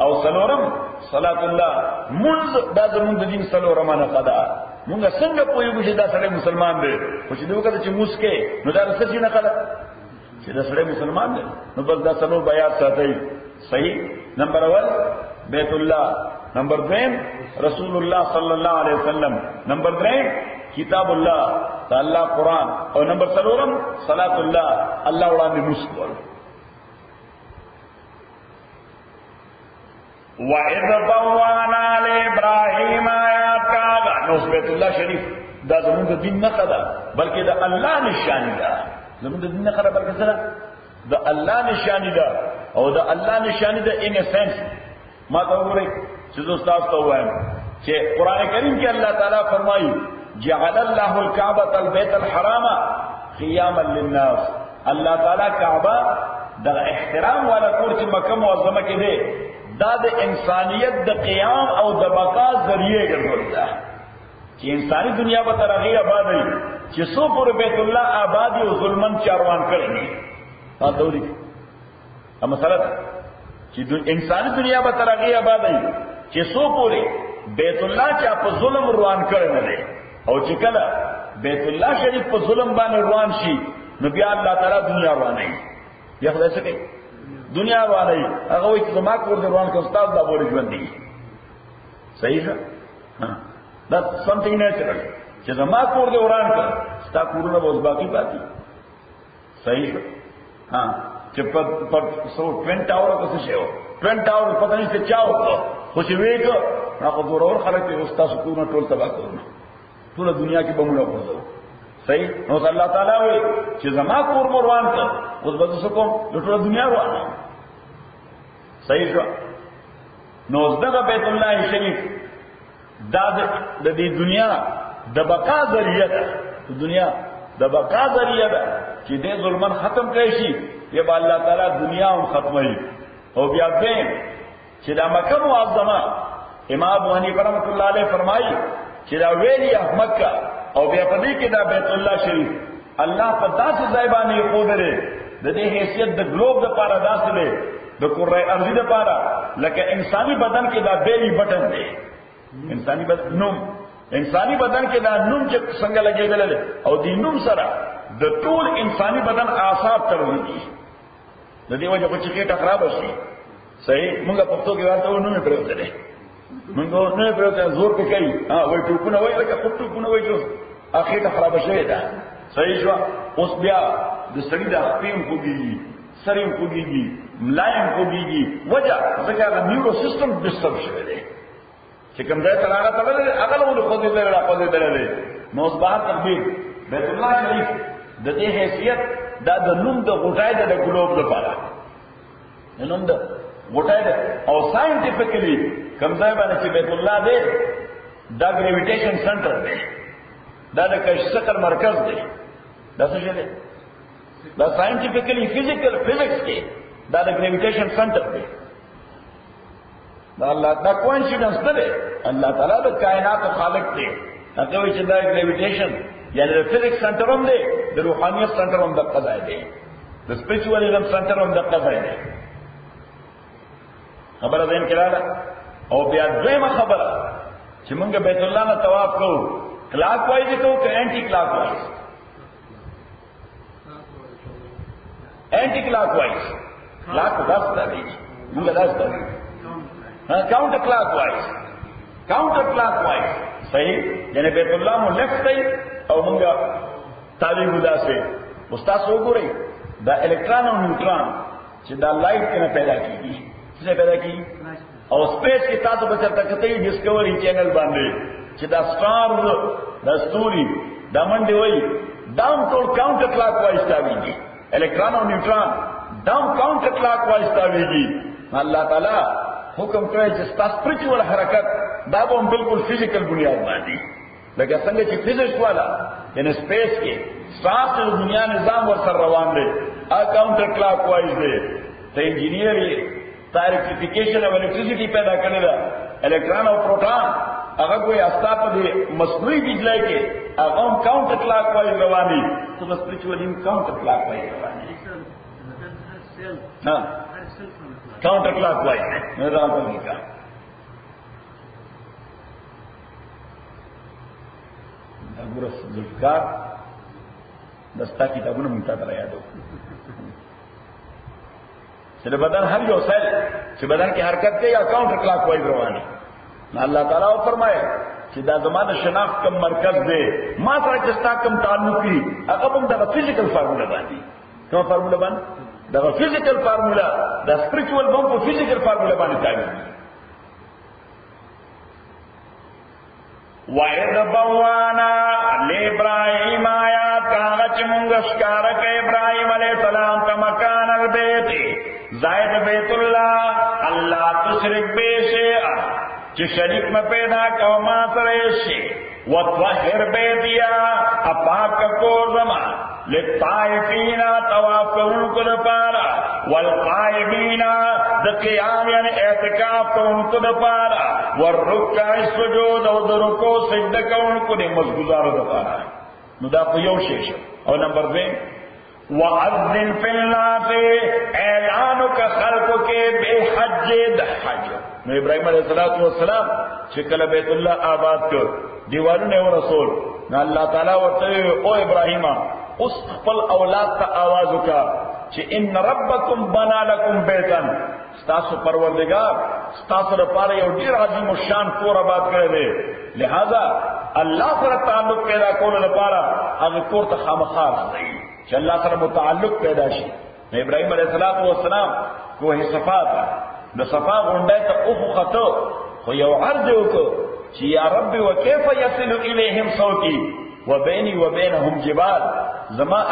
او سلورم صلات الله منز دا زمون د دین سلورم نه خدا مونږ څنګه پوهیږو چې دا سره مسلمان دی خو چې دوی کده چې مسکه نو دا څه نه خدا چې دا سره مسلمان دی نو بس دا سلور بیات ساتي صحیح نمبر 1 بیت الله نمبر 2 رسول الله صلی الله علیه وسلم نمبر 3 کتاب الله تعالی قرآن او نمبر 4 صلات الله الله وړاندې مسکول
وَإِذْ بَوَّأْنَا لِإِبْرَاهِيمَ آيَاتٍ كَاغا نو بیت الله شریف دا زموږ د دین نه خدا بلکې د الله نشانی ده زموږ د دین نه خدا بلکې سره د الله نشانی ده او د الله نشانی ده ان سنس ما ته وګورئ چې استاد ته وایم چې قران کریم کې الله تعالی فرمایي جعل الله الكعبة البيت الحرام قياما للناس الله تعالی کعبه د احترام والا کور چې مکه معظمه کې ده دا د انسانیت د قیام او د بقا ذریعہ ګرځول چې انساني دنیا به ترغیب آباد وي چې څو پر بیت الله آبادی او ظلمن چاروان کړي تاسو دې مسله چې انساني دنیا به ترغیب آباد وي چې څو پورې بیت الله چې په ظلم روان کړي نه او چې کله بیت الله شریف په ظلم باندې روان شي نو بیا الله تعالی دنیا روانه یا خدای څه کوي دنیا روانه هغه وایي چې ما کور روان کوم استاد دا بوله ژوند دي صحیح ده دا something natural چې ما کور دې وران کړ ستا کورونه به باقی پاتې صحیح ده چې په سو 20 اور څه شی و 20 اور پتہ نه څه چاو خو چې وېګ هغه ضرور خلک په استاد کورونه ټول تباہ کړو ټول دنیا کې بمونه وځو صحیح نو الله تعالی وایي چې زما کور روان کړ اوس به څه کوم ټول دنیا روانه صحیح شو نو دغه بیت الله شریف دا د دې دنیا د بقا ذریعہ ده، دنیا د بقا ذریعہ ده چې دې ظلمن ختم کړي شي، یا به الله تعالی دنیا هم ختموي. او بیا دې چې دا مکه معظمه امام ابو حنیفه رحمۃ اللہ علیہ فرمایي چې دا ویلی مکه او بیا په دې کې دا بیت الله شریف الله په داسې ځای باندې خوده د دې حیثیت د ګلوب د پاره داسې دی د کره ارضی د پاره لکه انساني بدن کې دا بیلی بٹن دی، انساني بدن نوم، انساني بدن کې دا نوم چې څنګه لګېدل او دې نوم سره د ټول انساني بدن اعصاب تړلي دي. د دې وجه په چې کې خراب شي صحیح موږ په پښتو کې ورته ونه پرېږدل، موږ نه پرېږدل زور کې کوي وای ټوپونه وای لکه ټوپونه وای چې اخیره خراب شوی ده صحیح شو. اوس بیا د سړي د خپل خوږي سریم خوږي ملایم خوږي وجه ځکه د نیورو سیستم ډسټرب شوی دی چې کوم ځای ته راغله هغه له خوږي له راځي درلې نو اوس بهر تقدیر بیت الله شریف د دې حیثیت دا د نوم د غټای د ګلوب لپاره نوم د غټای او ساينټیفیکلی کوم ځای باندې چې بیت الله دی دا ګریویټیشن سنټر دی، دا د کشف مرکز دی، دا څه دی دا ساينټیفیکلی فزیکل فزکس کې دا د ګریویټیشن سنټر دی. دا الله دا کوئنسیډنس نه دی، الله تعالی د کائنات خالق دی. هغه وی چې دا ګریویټیشن یعنی د فزکس سنټر هم دی، د روحانیت سنټر هم د قضا دی، د سپیریچوالزم سنټر هم د قضا دی. خبره ده انکراله. او بیا دویمه خبره چې موږ بیت الله نه طواف کوو کلاک وایز کوو که anticlockwise? Anticlockwise clock 10 دی موږ 10 دی کاؤنٹر کلاک وائز صحیح یعنی بیت الله مو لیفٹ دی او موږ تعلیم ودا سه استاد وګورئ دا الکترون او نیوټرون چې دا لایټ کنه پیدا کیږي څه پیدا کیږي او سپیس کې تاسو به چرته کته ډیسکوري چینل باندې چې دا سٹارز دا ستوري دا منډي وای ډاون ټول کاؤنٹر کلاک وایز تاویږي، الکترون او نیوټرون ډاون کاؤنٹر کلاک وایز تاویږي. الله تعالی حکم کړی چې سپیریچوال حرکت دا به بالکل فزیکل بنیاد باندې لکه څنګه چې فزیکس والا ان سپیس کې ساس د دنیا نظام ور سره روان دی کاؤنٹر کلاک وایز دی. ته انجینیر تاریخیفیکیشن او الیکټریسيټي پیدا کړل دا الکترون او پروټون هغه کوئی استاپ دي مصنوعي بجلی کې هغه کاؤنٹر کلاک وایز روان دي تو سپیریچوالي کاؤنٹر کلاک وایز روان دي کاؤنٹر کلاک وایز نه راځي کا وګوره ذکر دستا کتابونه مونږ ته یادو چې بدن هر یو سیل چې بدن کې حرکت کوي یا کاؤنٹر کلاک وایز روانه. الله تعالی فرمایي چې دا زمانه شناخت کم مرکز دی ما سره چې ستا کم تعلق دي هغه هم د فزیکل فارمولا باندې کوم فارمولا باندې دا فزیکل فارمولا دا سپیریچوال بم په فزیکل فارمولا باندې تاوي.
وَإِذْ بَوَّأْنَا لِإِبْرَاهِيمَ آيَاتٍ كَانَتْ مُنْغَشْكَارَكَ إِبْرَاهِيمَ عَلَيْهِ السَّلَامَ كَمَكَانَ الْبَيْتِ زائد بیت اللہ اللہ تشرک بے شیئا چی شریک میں پیدا قوما سریشی وَطْوَحِرْ بَيْتِيَا اپاک کور زمان لِلطَّائِفِينَ طواف انکو دپارا والقائمین دقیام یعنی اعتکاف انکو دپارا والرکع السجود او درکو سجدک انکو دی مزگزار دپارا نو دا قیو شیش او نمبر 2 وَأَذِّنْ فِي النَّاسِ اعلانو کا خلقو کے بے حج دحج. نو ابراہیم علیہ السلام چکل بیت اللہ آباد کر دیوارو نے رسول نو اللہ تعالیٰ ورطوئے او ابراہیم اس خپل اولاد تا آوازو کا چی ان ربکم بنا لکم بیتن ستاسو پروردگار ستاسو رپارے یو دیر عظیم الشان کور آباد کرے دے لہذا اللہ سر تعلق پیدا کول لپارا اگر کور تا خامخار آدائی چې الله سره متعلق پیدا شي. ابراهيم عليه السلام کوه صفا تا د صفا غونډه ته او خطو خو یو عرض وکړو چې یا رب وکيف يصل اليهم صوتي وبيني وبينهم جبال زما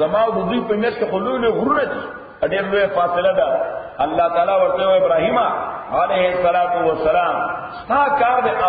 زما د دوی په میس کې خلول غرونه دي ډېر لوی فاصله ده
الله تعالی ورته ابراهیم علیه السلام ستا کار د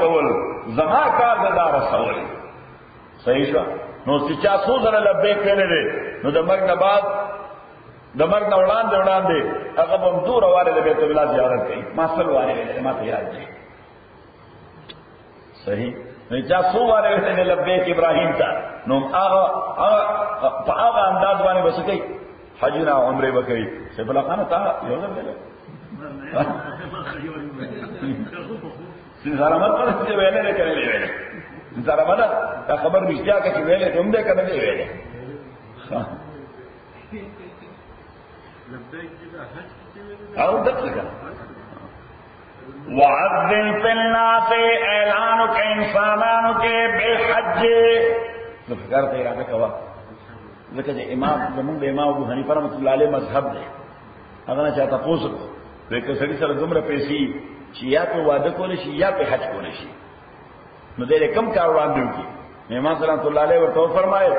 کول زما کار د دار رسول صحیح شو نو چې چا څو زره لبیک کړي نو د مرګ نه بعد د مرګ نه وړاندې هغه هم دور واره د بیت الله زیارت کوي ما سل واره ما ته یاد دی صحیح نو چا څو واره د لبیک ابراهیم ته نو هغه په هغه انداز باندې وسکي حج نه عمره وکړي چې بل خانه تا یو ځل ویل سره مرته چې ویلې نه کړې ویلې سره مرته دا خبر رښتیا کې ویلې کوم دې کنه ویلې او دغه وعذن فی الناس اعلانو کے انسانانو کے بالحج فکر ته اراده کوا ځکه چې امام زمونږ د امام ابو حنیفه رحمۃ اللہ علیہ مذهب دی هغه نه چاته پوښتنه وکړه سړي سره دومره پیسې چې یا په واده کول شي یا په حج کول شي نو دې کم کار وړاندې وکړي امام رحمۃ اللہ علیہ ورته فرمایي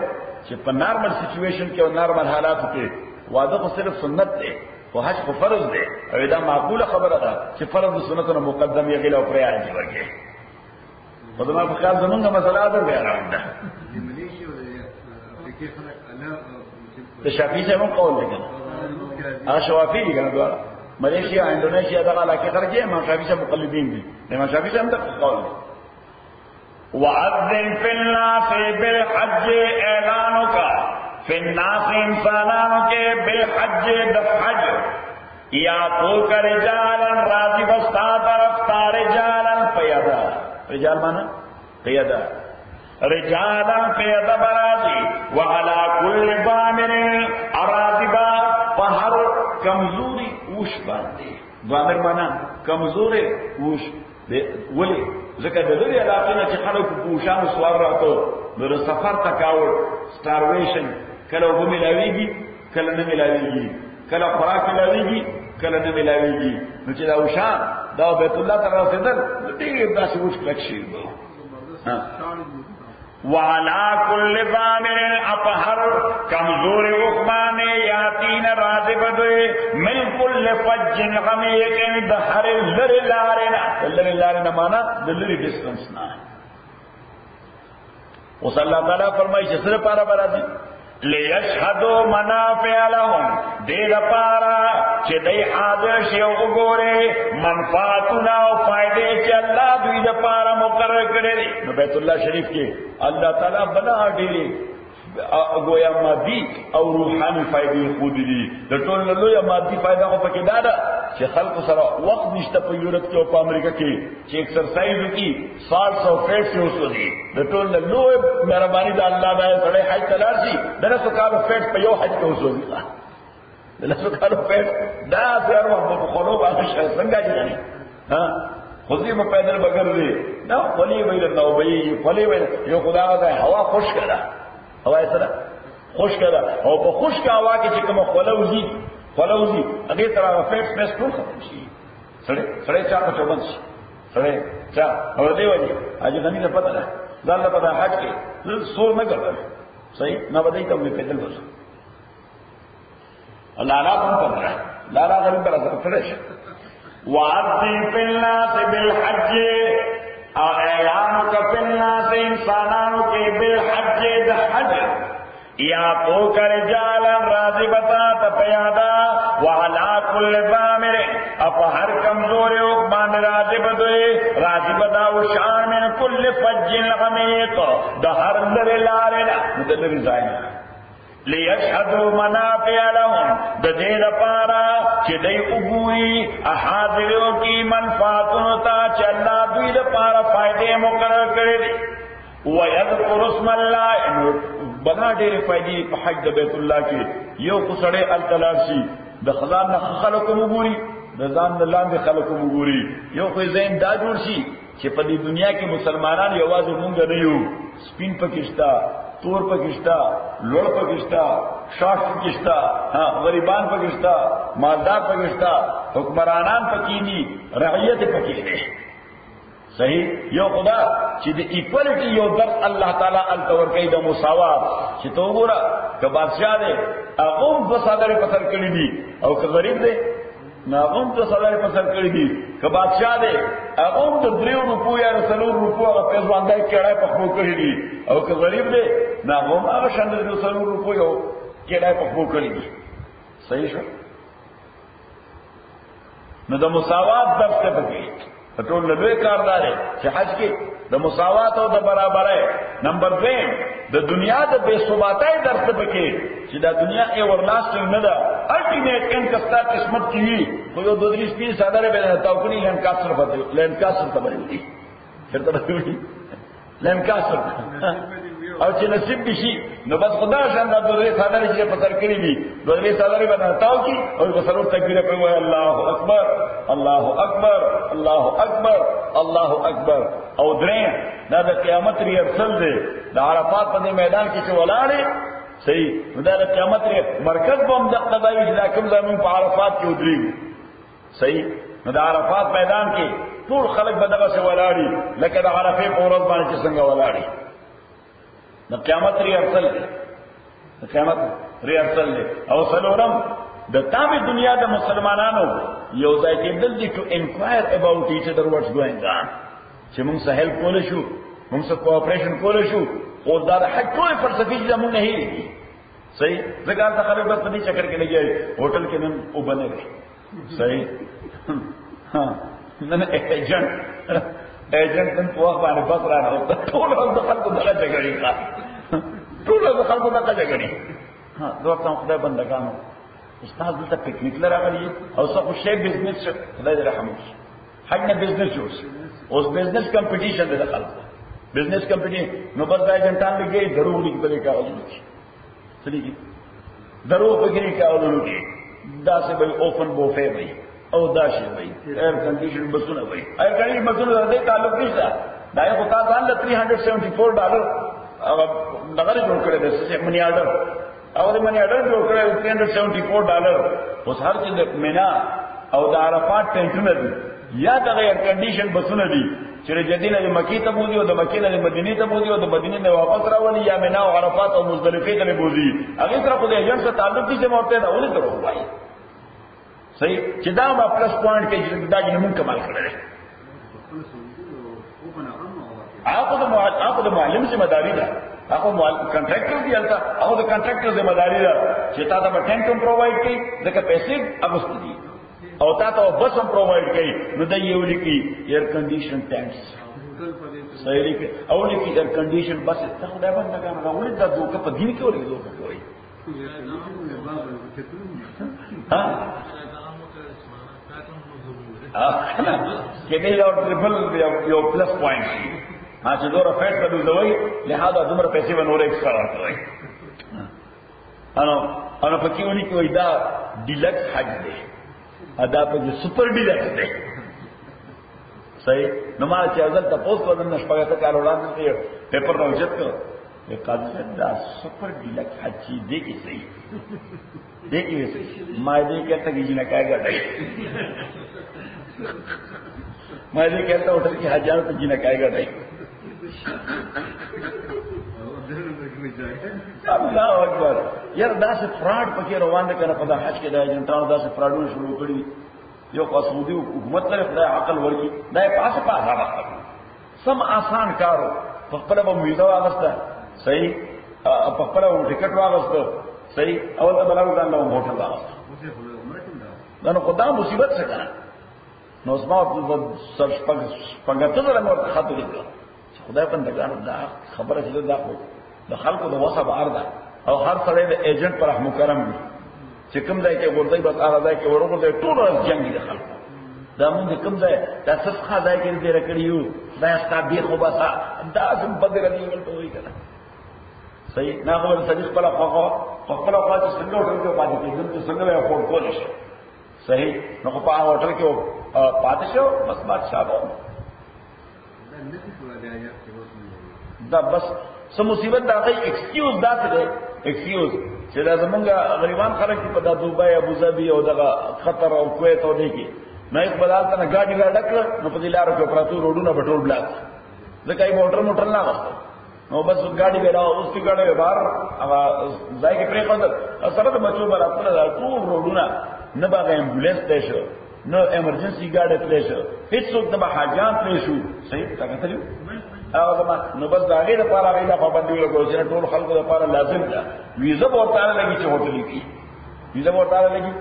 چې په نارمل سچويشن کې او نارمل حالاتو کې واده خو صرف سنت دی او حج خو فرض دی او دا معقوله خبره ده چې فرض او سنتونه مقدم یې غلا او پرې راځي ورګي په دغه په کار زمونږه مسله ده بیا راځي د شافعي څخه قول دی کنه شوافی دي کنه دوه ملیشیا انډونیشیا دغه علاقه خرجه امام شافعي څخه مقلدین دي امام شافعي څخه هم قول دی وعذن فی الناس بالحج اعلانک فی الناس انسانانو کے بالحج دفحج یا تو کا رجالا راضی بستا طرفتا رجالا پیدا رجال مانا پیدا رجالا پیدا برازی وعلا کل ضامر اراضی با پہر کمزوری اوش باندے ضامر مانا کمزوری اوش ولی ذکر دلوی علاقینا چی خلق پوشان سوار راتو در سفر تکاور سٹارویشن کله وب ملاویږي کله نه ملاویږي کله خوراک ملاویږي کله نه ملاویږي نو چې دا وشان دا بیت الله تعالی رسیدل ډېر داسې وښ کلکشي وعلى كل ضامر اطهر کمزور عثمان یاتین راذب من كل فج غمیق دهر لرلارنا معنا دلری ډیسټنس نه وصلی الله تعالی فرمایي چې سره پارا برازي لیشهدوا منافع لهم دې لپاره چې دای حاضر شي او وګوره منفعتونه او فائدې چې الله دوی لپاره مقرر کړی نو بیت الله شریف کې الله تعالی بنا ډېری گویا مادي او روحاني فائدې خود دي د ټول لوی مادي فائدہ خو پکې دا ده چې خلکو سره وخت نشته په یورپ کې او په امریکا کې چې ایکسرسایز وکړي 100 فیټ یې وسوي د ټول لوی مهرباني د الله د سره حج تلار شي دغه څو کالو فیټ په یو حج کې وسوي دغه څو کالو فیټ دا هر وخت په خلو باندې څنګه دي ها خودی په پیدل بغیر دی دا خلی ویل نو وی خلی ویل یو خدای غوښه هوا خوش کړه هوا سره خوش کړه او په خوش کا هوا کې چې کوم خلوزي هغه تر فیټ پرس ټول ختم شي سره چا په چوبن شي سره چا اور دی وایي اجه غنی نه پته ده ځان له پته حج کې سور نه ګرځي صحیح نه بدای ته په پیدل وځي الله لا پم کر رہا ہے لا لا غریب پر اثر فرش وعدی فی الناس بالحج اعلان کا فی الناس انسانانو کے بالحج دا حج یا تو کر جالا راضی بتا تپیادا وعلا کل ضامر اپ ہر کمزور اقبان راضی بدوئے راضی بدا وشان من کل فج الغمیق دا ہر در لارنا مدلر زائنا لیشهدوا منافع لهم د دې لپاره چې دوی وګوري حاضرو کی منفعتونو ته چې الله دوی لپاره فائدې مقرر کړې دي ويذكر اسم الله بنا ډېر فائدې په حج د بیت الله کې یو خسړې التلاشي د خزان نه خلکو وګوري د ځان د لاندې خلکو وګوري یو خو زین دا جوړ شي چې په دې دنیا کې مسلمانان یوازې مونږ نه یو سپین پکشتا تور پکشتا لوړ پکشتا شاش پکشتا غریبان پکشتا مالدار پکشتا حکمرانان پکینی رعیت پکینی صحیح یو خدا چې د ایکوالټي یو درس الله تعالی التور کوي د مساوات چې تو ګوره که بادشاہ دی هغه په صدر پتر کړی دي او که غریب دی ناغم ته سړی په سر کړی دي که بادشاہ دی هغه هم د 3 روپو یا 4 روپو هغه پیسې باندې کړای په خو کړی دي او که غریب دی ناغم هغه شاندې د 4 روپو یو کړای په خو کړی دي صحیح شو نو د مساوات درس ته پکې ټول لوی کاردار چې حج کې د مساوات او د برابرۍ نمبر 2 د دنیا د بے ثباتۍ درس ته پکې چې دا دنیا یې ورلاستنګ نه ده الټیمیټ ان کستا قسمت کی خو یو 2-3 ساده به نه تاو کني لنکاسر پته لنکاسر ته باندې چرته به لنکاسر او چې نصیب بشي نو بس خدا شان دا 2 ساده چې په سر کړی دي 2 ساده به نه تاو کی او بسرو تکبیر په وای الله اکبر الله اکبر الله اکبر الله اکبر او درې دا د قیامت ریرسل دی د عرفات په میدان کې چې ولاړې صحیح دا د قیامت مرکز بم د قضایي چې کوم ځای په عرفات کې ودرېږي صحیح نو د عرفات میدان کې ټول خلک به دغه څه ولاړي لکه د عرفې په ورځ باندې چې څنګه ولاړي د قیامت ریرسل دی د قیامت ریرسل دی او څلورم د تابع دنیا د مسلمانانو یو ځای کې دل دي ټو انکوایر اباؤٹ ایچ ادر واټس ګوینګ آن چې موږ سره هیلپ کول شو موږ سره کوآپریشن کول شو او دا حج ټول فلسفي چې موږ نه هېږي صحیح زګار ته خلک په دې چکر کې لګي هوټل کې نن او بنه صحیح ها نن ایجنټ نن په وخت باندې بس را نه ټول د خلکو دغه جګړې ښه ټول د خلکو دغه جګړې ها دوه څنګه خدای بندگانو استاد دلته پکنیک لراغلی او څه خو شی بزنس خدای دې رحم وکړي حج نه بزنس جوړ اوس بزنس کمپټیشن د خلکو بزنس کمپنی نو بس دا جنټان لګي دروغ لیکي په کاغذ کې سړي دروغ وګړي کاغذونو کې دا څه به اوپن بوفه وي او دا شی وي ایر کنډیشن بسونه وي ایر کنډیشن بسونه د تعلق نشته دا یو کو ځان له $374 دغه جوړ کړی دی چې منی آرډر او د منی آرډر جوړ کړی $374 اوس هر چې د مینا او د عرفات ټینټونه دي یا د ایر کنډیشن بسونه دي چې جدینه د مکی ته بوزي او د مکی نه د مدینه ته بوزي او د مدینه نه واپس راولي یا مینا او عرفات او مزدلفه ته بوزي هغه سره په دې ایجنټ سره تعلق دي چې مرته دا ولې درو وایي صحیح چې دا ما پلس پوینټ کې چې دا جنمون کمال کړل هغه د معلم ذمہ داری ده هغه کنټراکټر دی البته هغه د کنټراکټر ذمہ داری ده چې تا ته ټینټ هم پرووایډ کړي ځکه پیسې اغوست دي او تا ته بس هم پرووایډ کړي نو د یو لیکي ایر کنډیشن ټینټس صحیح لیکي او لیکي ایر کنډیشن بس ته خدای باندې کنه ولې دا دوکه په دین کې ولې دوکه کوي ها کې دې یو ټریپل یو پلس پوینټ ما چې دوره فیټ کړو دوی لہذا دومره پیسې ونور ایکسترا ورکړي انو پکې ونی کوي دا ډیلکس حج دی ادا په سپر ډیلکس دی صحیح نو ما چې ازل تاسو په نن شپږه کال وړاندې پیپر راوچت کړ یو کاذب دا سپر ډیلکس حج دی کې صحیح دی کې صحیح ما دې کته کې نه کاګه دی ما دې کته ہوٹل کې حجانو ته جنہ کاګه دی الله اکبر یار دا سه فراډ پکې روان دي کنه په حج کې د ایجنټانو دا سه فراډونه شروع کړي یو قصودي حکومت سره خدای عقل ورکی دا پاسه پاسه راځي سم آسان کارو په خپل به ویزا واغسته صحیح په خپل ټیکټ واغسته صحیح او دا بلاو ځان له هوټل واغسته دا نو خدای مصیبت څه کنه نو اسما سر پنګته سره مو خاطر دي خدای بندگان دا خبره چې دا خو د خلکو د وسه بار ده او هر سړی د ایجنټ پر رحم کرم دي چې کوم ځای کې ورځي بس هغه ځای کې ورغورځي ټول جنگ دي خلکو دا موږ کوم ځای تاسو ښه ځای کې دې راکړیو دا ستابي خو بس دا سم بدر دی ولته وی کنه صحیح نه خو صدیق په خوا چې څنګه هوټل کې پاتې کېږي څنګه یې افورډ کول شي صحیح نو په هوټل کې پاتې شو بس بادشاہ دا بس سم مصیبت دا غي ایکسکیوز دا څه دی ایکسکیوز چې دا زمونږ غریبان خلک په د دوبۍ ابو ظبي او دغه قطر او کویت او دی کې نه یو بلال ته گاډي ډکړه نو په دې لارو کې پراتو روډونه بټول بلاک ځکه یې موټر نه واسطه نو بس گاډي به راو اوس کې گاډي بهر هغه ځای کې پرې قدر سره د بچو بل خپل ټول روډونه نه باغ امبولانس ته شو نو ایمرجنسي ګاډي ته شو هیڅوک د حاجان ته شو صحیح څنګه تلو او ما نو بس دا غیر لپاره غیر پابندي ولګول چې ټول خلکو لپاره لازم ده ویزه ورته لګي چې هوټل کې ویزه ورته لګي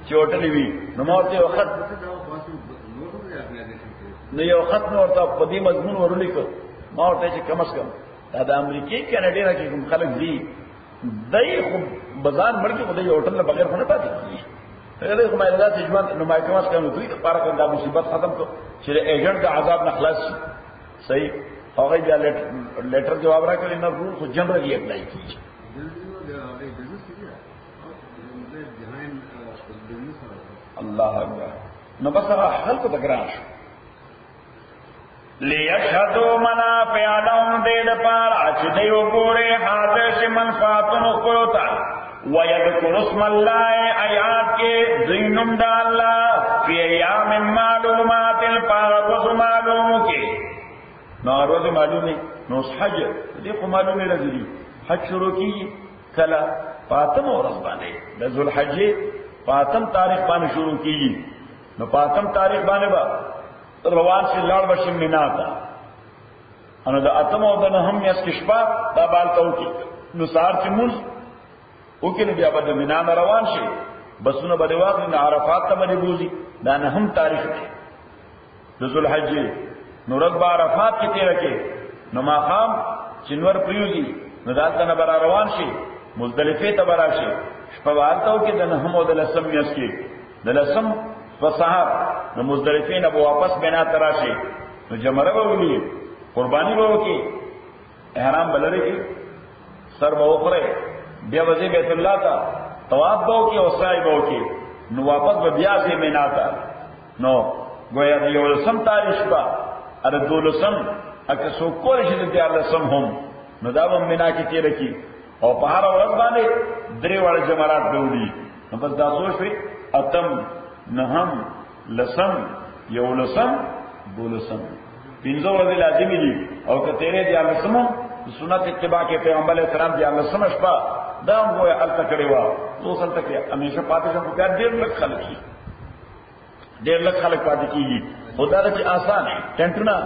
چې هوټل وي نو ماته وخت نو یو خط ورته په دې مضمون ورلیکو ما ورته چې کم از کم دا د امریکای کینیډا کې کوم خلک دي دای خو بازار مړ کې خدای هوټل نه بغیر نه پاتې کیږي هغه کومه لږه تجربه نو ما کم از کم دوی لپاره دا مصیبت ختم کو چې ایجنټ د عذاب نه خلاص شي صحیح هغه بیا لیټر جواب راکړي نه رول خو جنرالي اپلای کیږي الله اکبر نو بس هغه خلق ته ګران شو
لیشهدوا منافع لهم دې دپاره چې دوی وګوري حاضر شي منفعتونو خپلو ته ويذكر اسم الله آیات کې دوی نوم د الله فی ایام معلومات الپاغ معلومو کې نو روز معلومه نو حج دې خو معلومه راځي حج شروع کی کله فاطم ورځ باندې د ذوالحجې فاطم تاریخ باندې شروع کیږي نو فاطم تاریخ باندې با روان شي لاړ بشم مینا تا انو د اتم او د نهم یس کشپا دا بالتو کی نو سار چې موږ وکړو بیا به د مینا روان شي بسونه به واغ نه عرفات ته باندې بوزي دا نهم تاریخ دی د ذوالحجې نو رب عرفات کې تیر کې نو ماقام چنور پریوزی نو دالته نه بر روان شي مزدلفه ته برا شي شپه والته کې د نهم او د لسم یس کې د لسم فصحاب نو مزدلفه نه واپس بنا تراشي نو جمره به ولي قرباني به وکي احرام بلری کی سر به وخره بیا وځي بیت الله ته طواف به وکي او سعی به وکي نو واپس به بیا سي مینا ته نو گویا د یو لسم تاریخ با ار دولسم اکه سو کول شي د دیار لسم هم نو دا به مینا کې تیر کی او په هر ورځ باندې درې وړ جمرات به ودی نو بس دا سوچ اتم نهم لسم یو لسم دولسم پینزو ورځې لازمي دي او که تیرې دي لسم سنت اتباع کې پیغمبر علیہ السلام دي لسم شپه دا موږ الته کړی و تو سنت کې همیشه پاتې شو په ډېر لږ خلک شي ډېر لږ خلک پاتې کیږي خدا دې آسان ہے ټنټنا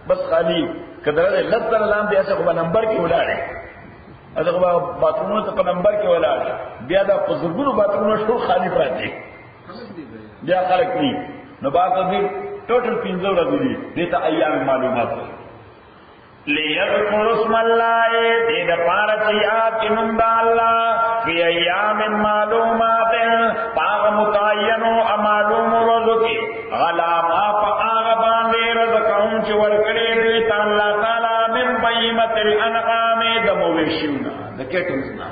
بس خالی کدر لږ تر لاندې اسه په نمبر کې ولاړې اته باتونو ته په نمبر کې ولاړې بیا دا بزرګونو باتونو شو خالی پاتې بیا خلق نی نو باید دې ټوټل 15 ورځې دي دې ته ایام معلومات لیذکر اسم الله دې د پاره چې یاد نوم د الله فی ایام معلومات پاغ متعین او معلوم ورځو کې غلا ما پاغ باندې رزقهم چې ورکړي دې الله تعالی من بهیمۃ الانعام د مویشیونه د کټنسنا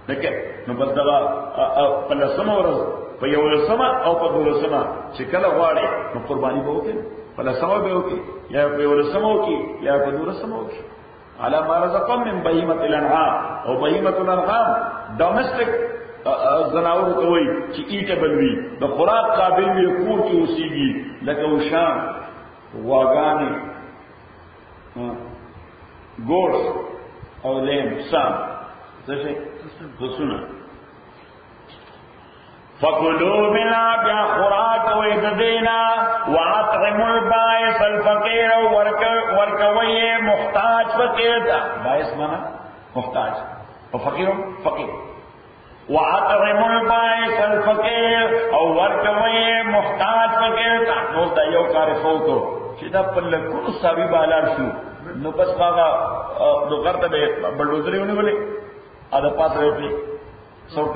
دکه نو بس دا په لسمه ورځ په یو لسمه او په دولسمه چې کله غواړي نو قرباني به وکړي په لسمه به وکړي یا په یو لسمه وکړي یا په دولسمه وکړي علی ما رزقهم من بهیمۃ الانعام او بهیمۃ الانعام ډومېسټک زناور کوي چې ایټبل وي د خوراک قابل وي کور کې اوسېږي لکه وشان واغانې ګورس او لیم سام څه څه فکلوا منا بیا خوراک وې د دینا واطعموا البائس الفقير ورکوي محتاج فقیر دا بائس معنا محتاج او فقیر فقیر واطعموا البائس الفقير او ورکوي محتاج فقیر دا نو دا یو کار فوتو چې دا په لکونو ساوي بالار شو نو بس هغه دوغرته به بلوزري ونیولې ا د پاس راځي څوک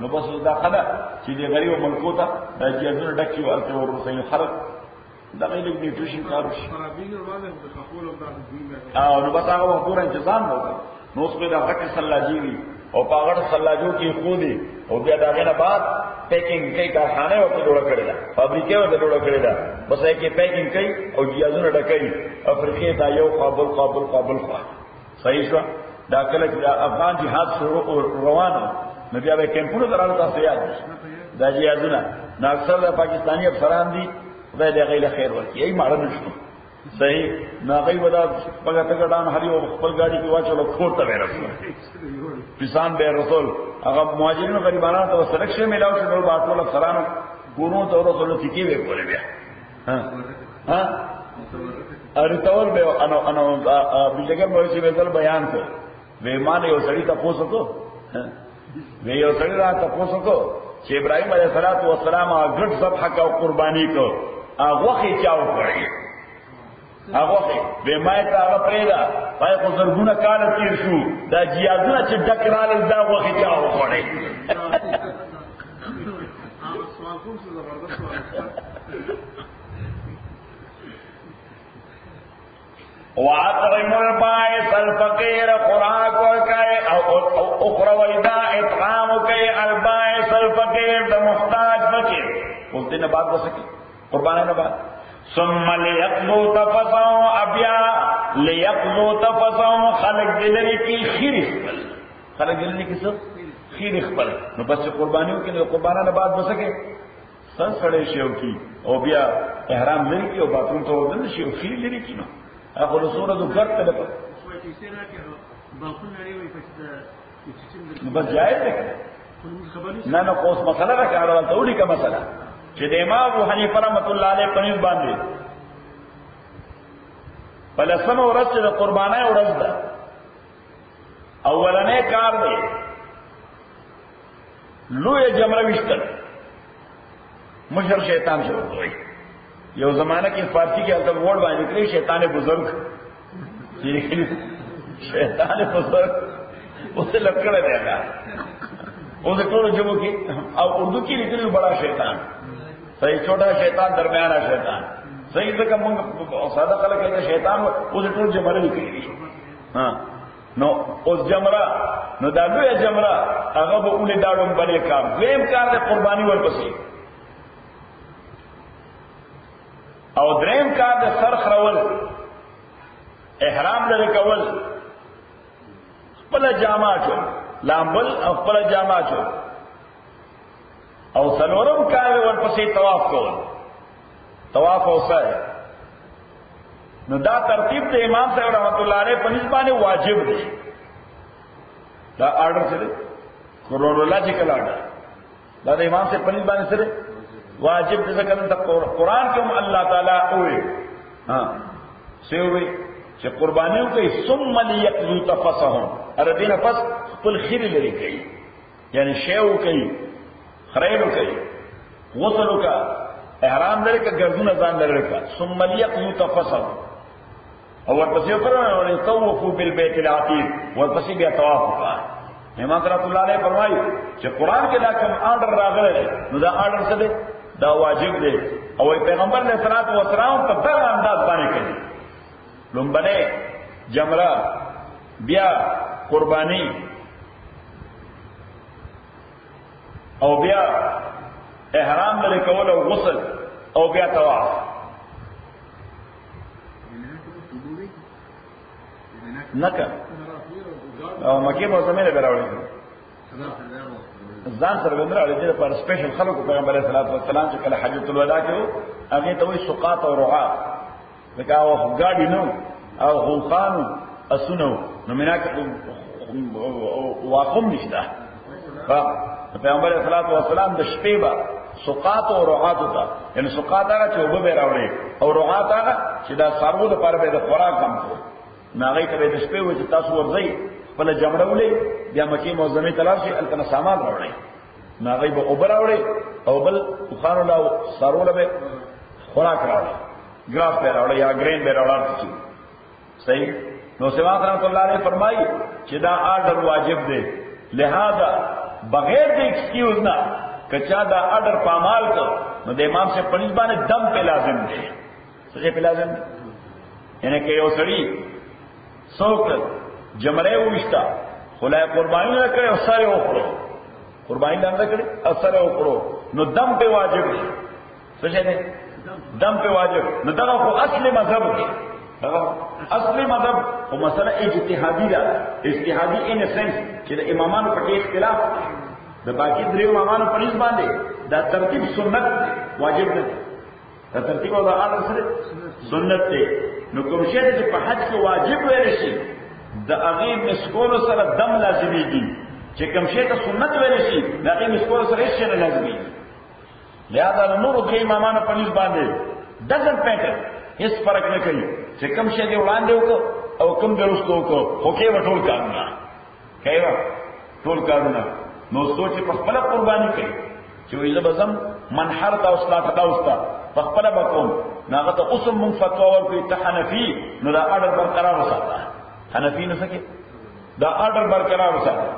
نو بس دا خلا چې دی غریب ملکو ته د جیزونو ډکی ورته ورسې خلک دا غیر نیوټریشن کارو شي او نو بس هغه پورا تنظیم وکړ نو اوس په دا غټه سلاجی وی او پاغړ سلاجو کې خو دي او بیا دا غنه بعد پیکینګ کوي کارخانه ورته جوړ کړی دا فابریکه ورته جوړ کړی دا بس یې کې پیکینګ کوي او جیزونو ډکې افریقې دا یو قابل خو صحیح شو دا کله چې افغان جهاد شروع روانه نو بیا به کمپونو درانه تاسو یاد دا جهادونه نو اکثر د پاکستاني افسران دي خدای دې غیله خیر ورکړي ای ماړه نشو
صحیح ناغی ودا پگا تگڑان ہری و خپل گاڑی کی واچو لوگ کھورتا بے رسول پیسان بے رسول اگر مہاجرین و غریبانان تو سرکشے ملاو شدر باتو لگ سرانو گونو تو رسولو تکی بے بولے بیا ارتول بے انو بجگر مویسی بیدل بیان کو وی مانے یو سڑی تا پوسو کو وی یو سڑی را تا پوسو کو چھ ابراہیم علیہ السلام گھٹ ذبح کا قربانی کو آغوخی چاو پڑی آغوخی بے مائی تا آغا پریدا پای خو زرگونا کالا تیر شو دا جیادونا چھ ڈکرال دا آغوخی چاو پڑی وَأَطْعِمُ الْبَائِسَ الْفَقِيرَ خوراک ورکائے اخرویدہ اطعام کئی البائس الفقیر دا محتاج فقیر اس دن بات بسکی قربانے نہ بات ثم لیقضوا تفثهم ابیا لیقضوا تفثهم خلق دلری کی خیر اخبل خلق دلری کی سب خیر اخبل نو بس قربانیوں کے لیے قربانہ نہ بات بسکے سن سڑے شیو کی او بیا احرام لری کی او باتون تو دن شیو خیر لری کی نو اخو رسولہ دو گرد تلپا بس جائز ہے نہ نہ کوس مسئلہ رکھا رہا توڑی کا مسئلہ چھ امام ابو حنیفہ رحمۃ اللہ علیہ پنیز باندھے پلسم ورځ چې د قربانۍ ورځ ده اولنې کار دی لوی جمره وشتل مشر شیطان سے ہوئی یہ زمانہ کی فارسی کے الگ ووٹ باندھ نکلی شیطان بزرگ شیطان بزرگ اسے لکڑے دے گا اسے ٹوڑ جمع کی اب اردو کی نکلی بڑا شیطان صحیح چھوٹا شیطان درمیانہ شیطان صحیح سے کم سادہ خلق کہتے شیطان اسے ٹوڑ جمرہ نکلی گئی ہاں نو اس جمرہ نو دادو یا جمرہ اگر وہ انہیں داڑوں بڑے کام ویم کار دے قربانی ورپسی او دریم کار د سر خرول احرام لري کول خپل جامه چو لامبل او خپل جامه چو او سلورم کار ورپسې طواف کول طواف او سعی نو دا ترتیب د امام صاحب رحمۃ اللہ علیہ په نسبت واجب دی دا آرڈر سره کرونولوجیکل آرڈر دا د امام سے په نسبت سره واجب جیسا کرنے قرآن کے اللہ تعالیٰ ہوئے ہاں سے ہوئے کہ قربانیوں کے ثم لیقضوا تفثهم اردین پس قل خیر لری کئی یعنی شیو کئی خریلو کئی غسلو کا احرام لری کا گردون ازان لری کا ثم لیقضوا تفثهم اور پسی فرمائے طوفوا بالبیت العتیق اور پسی بیا طواف کا امام رحمۃ اللہ علیہ فرمائی کہ قرآن کے لاکم آرڈر راغلے نو دا آرڈر سے دے دا واجب دے اور پیغمبر علیہ الصلوۃ والسلام پر در انداز باندې کړي لومبنه جمرہ بیا قربانی او بیا احرام لري کول او غسل او بیا طواف نکا او مکه مو زمینه براوړي ځان سره وندره اړ دې پر سپیشل خلکو پیغمبر علیه الصلوۃ والسلام چې کله حجۃ الوداع کې هغه ته وي سقاط او رعاة لکه او غاډي نو او غوخان اسونو نو مناک واقم نشته پیغمبر علیه الصلوۃ والسلام د شپې با سقاط او رعاة ته یعنی سقاط هغه چې وب به راوړي او رعاة هغه چې دا سارو د پاره به د خوراک کم کو ناغې ته د شپې و چې تاسو ورځي بل جمره ولې بیا مکی موزمه تلاش التنا سامان راوړي ناغې به اوبر راوړي او بل خانو لا سارو به خوراک راوړي ګراف به راوړي یا ګرین به راوړي صحیح نو سیوا رحمۃ اللہ علیہ فرمائی چې دا آرڈر واجب دی لہذا بغیر د ایکسکیوز نه کچا دا آرڈر پامال کو نو د امام سے پنځ باندې دم په لازم دی څه په لازم دی یعنی کہ یو سړی څوک جمره وشتا خلای قربانی نه کړي او سره وکړو قربانی نه کړي او سره وکړو نو دم په واجب دی څه شه دم په واجب نو دا خو اصل مذهب دی اصلی مذہب وہ مسئلہ اجتہادی دا اجتہادی ان سینس کہ امامان پر اختلاف دا باقی دریو امامان پر اس باندے دا ترتیب سنت واجب دے ترتیب او د اړه سره سنت دی. نو کوم شی چې په حج کې واجب ویل شي د هغه مسکول سره دم لازميږي، چې کوم شی ته سنت ویل شي د هغه مسکول سره هیڅ نه لازميږي. لہذا نور درې امامانو په نسبت باندې دغه پیټر هیڅ فرق نه کوي چې کوم شی دی وړاندې وکړو او کوم دی وروسته وکړو، خو کې وټول کارونه کوي ټول کارونه. نو سوچ په خپل قرباني کوي چې وې زبزم منحر تا اصلاح تا اوستا په خپل بکوم ناغه ته اوسم من فتوا ورکړي ته حنفي، نو دا اډر برقرار وساته. حنفي نه سکے دا اډر برقرار وساته،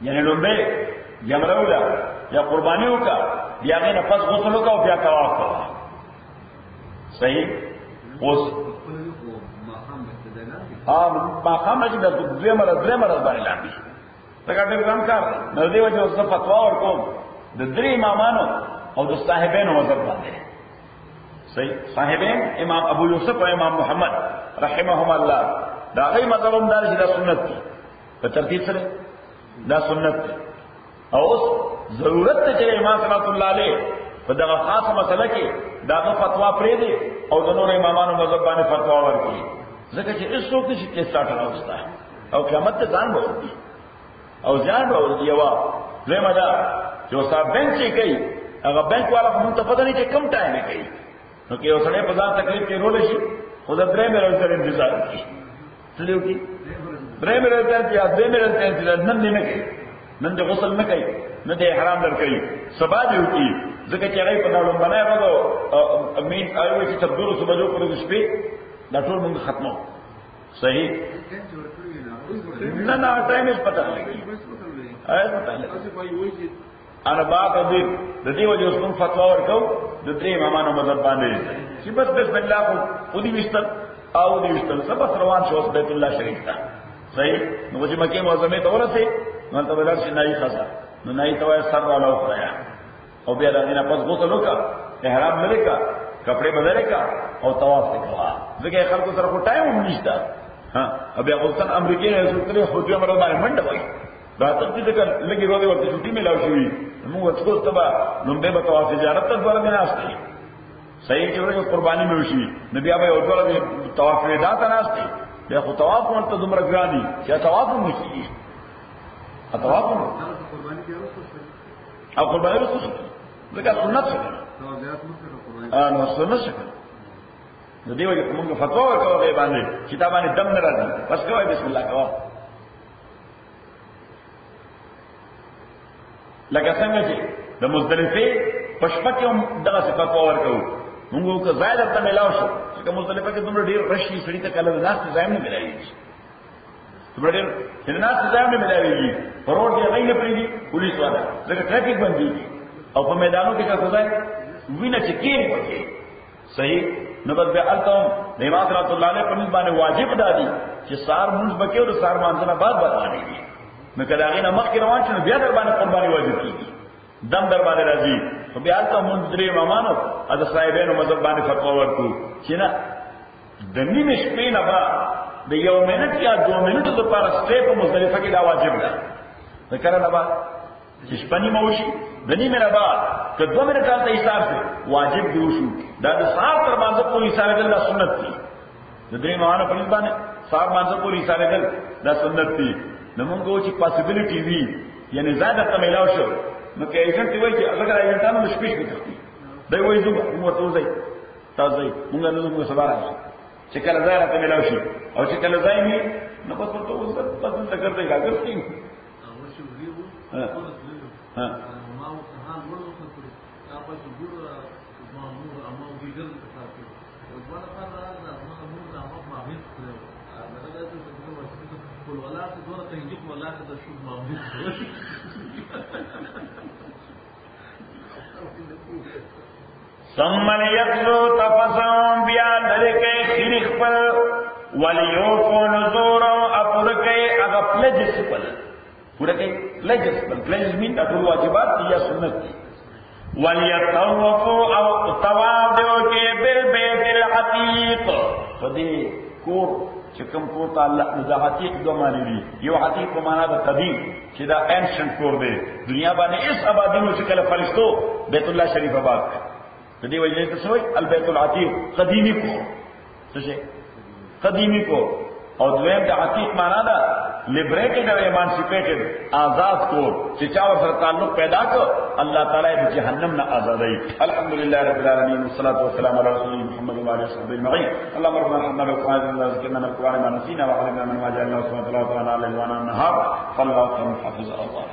یعنی لومبه جمرولا یا قربانی وکا بیا غي نه پس غسل وکا او بیا طواف وکا. صحیح. اوس ما خامج د درې مرز باندې لاندې څنګه دې ځان کار نو دی وجه اوس فتوا ورکوم د درې امامانو او د صاحبینو مذهب باندې. صحیح. صاحبین امام ابو یوسف او امام محمد رحمهم الله دا غي مذهب هم دا سنت دي په ترتیب سره دا سنت دي. او اوس ضرورت ته چې امام صلی الله علیه په دغه خاصه مسله کې داغه فتوا پرې دي او د نور امامانو مذهب باندې فتوا ورکړي، ځکه چې هیڅ څوک نشي کې سٹارټ راوستا او قیامت ته ځان وځي او ځان وځي. یو زموږ دا چې صاحب بنک چې کوي هغه بنک والا هم ته پته نه چې کم ټایم کوي، نو کې اوسړې په ځان تکلیف کې رول شي خو دا درې مې سره انتظار کوي تلو کې درې مې راځي یا درې مې راځي نن نه کوي، نن د غسل نه کوي، نه د احرام در کوي، سبا دی وکي ځکه چې هغه په ډول باندې راغلو امین ایو چې تبدور صبحو پر شپې دا ټول موږ ختمو. صحیح. نه نه ټایم یې پته لګي پته لګي انا باپ دې د دې وجه اوس موږ فتوا ورکو د درې امامانو مذهب باندې چې بس بسم الله خو دې وشتل او دې وشتل سبا روان شو بیت الله شریف ته. صحیح. نو چې مکه معظمه ته ورسه نو ته ولر شي نای خاصه نو نای ته سر والا وخایا او بیا راځي پس غسل وکړه احرام ملکا کپڑے بدلے کا او طواف وکړه ځکه خلکو سره کو ټایم هم نشته. ها بیا غوښتن امریکای نه سوتره خو دې امر باندې منډه وای دا ته دې کله لګي ورته ورته چټي ملاو شي موږ څو تبا نو به طواف زیارت ته ورته نه استه. صحیح چې ورته قرباني مې وشي نبی ابا او ورته طواف ودا ته نه استه بیا خو طواف ورته دومره ګراني چې طواف مو شي طواف او قرباني رسول ځکه سنت څه نو سنت څه د دې وجه موږ فتوا ورکوو به باندې کتابانه دم نه راځي بس کوی بسم الله کوه. لکه څنګه چې د مزدلفه پښپا کې هم دغه فتوا ورکوو موږ که زائد ته ملاو شو چې مزدلفه کې دومره ډیر رشي سړی ته کله ناس ځایم نه ملایږي دومره ډیر چې ناس ځایم نه ملایږي پروت دی غیر پریږي پولیس والا ځکه ټریفیک بنديږي او په میدانو کې څه ځای وینه چې کېږي پکې. صحیح. نو بس بیا التم د امام رحمت الله علیه په نسبت باندې واجب دادي چې سار مونږ بکې او سار مانځنه بعد باندې نو کله هغه نه مخکې روان شنو بیا در باندې قرباني واجب کیږي دم در باندې راځي. خو بیا التم مونږ درې امامانو د صاحبانو مذهب باندې فتوا ورکو چې نه د نیمه شپې نه بعد د یو منټ یا 2 منټو لپاره سټیپ مزدلفه کې دا واجب ده. ذکر نه بعد چې شپنی موشي د نیمه نه بعد که 2 منټه ته حساب سي واجب دی وشو دا د سار تر باندې پوری سره د سنت دي د درې مانه په باندې سار باندې پوری سره د سنت دي. نو موږ چې پاسبিলিټي وی یعنی زیاده تملاو شو نو کې ایجنټ وایي چې اگر ایجنټانو شپږ وکړي دا وایي زه موږ ته وځي تاسو موږ نه موږ سبا راځو چې کله زیاده تملاو شي او چې کله ځایمي نو په څه توګه پسند کوي راګرځي. ها
ثم يقلو تفسهم بیا لرکه خیرخ پر ولیوفو نزورو اپرکه اغا پلجس پر پورکه پلجس پر پلجس مین اپر واجبات یا سنت دی ولیطوفو او طواف دیو کے بالبیت العتیق فدی کور چکم کور تا اللہ دا عتیق دو معنی دی یو عتیق کو معنی دا قدیم چی دا اینشنٹ کور دے دنیا بانے اس آبادی میں چکل فرشتو بیت اللہ شریف آباد کا
دې وجه ته سوې البيت العتيق قديمي کو څه قديمي کو او دویم د عتیق معنا ده لیبریټډ او ایمانسیپیټډ آزاد کو چې چا سره تعلق پیدا کو الله تعالی د جهنم نه آزادای. الحمدلله رب العالمین والصلاه والسلام علی رسول محمد وعلى اله وصحبه اجمعین. اللهم ربنا ارحمنا بالقران الذي ذكرنا من القران ما نسينا وعلمنا من ما جعلنا سبحانه وتعالى على الوان النهار فالله حافظ الله.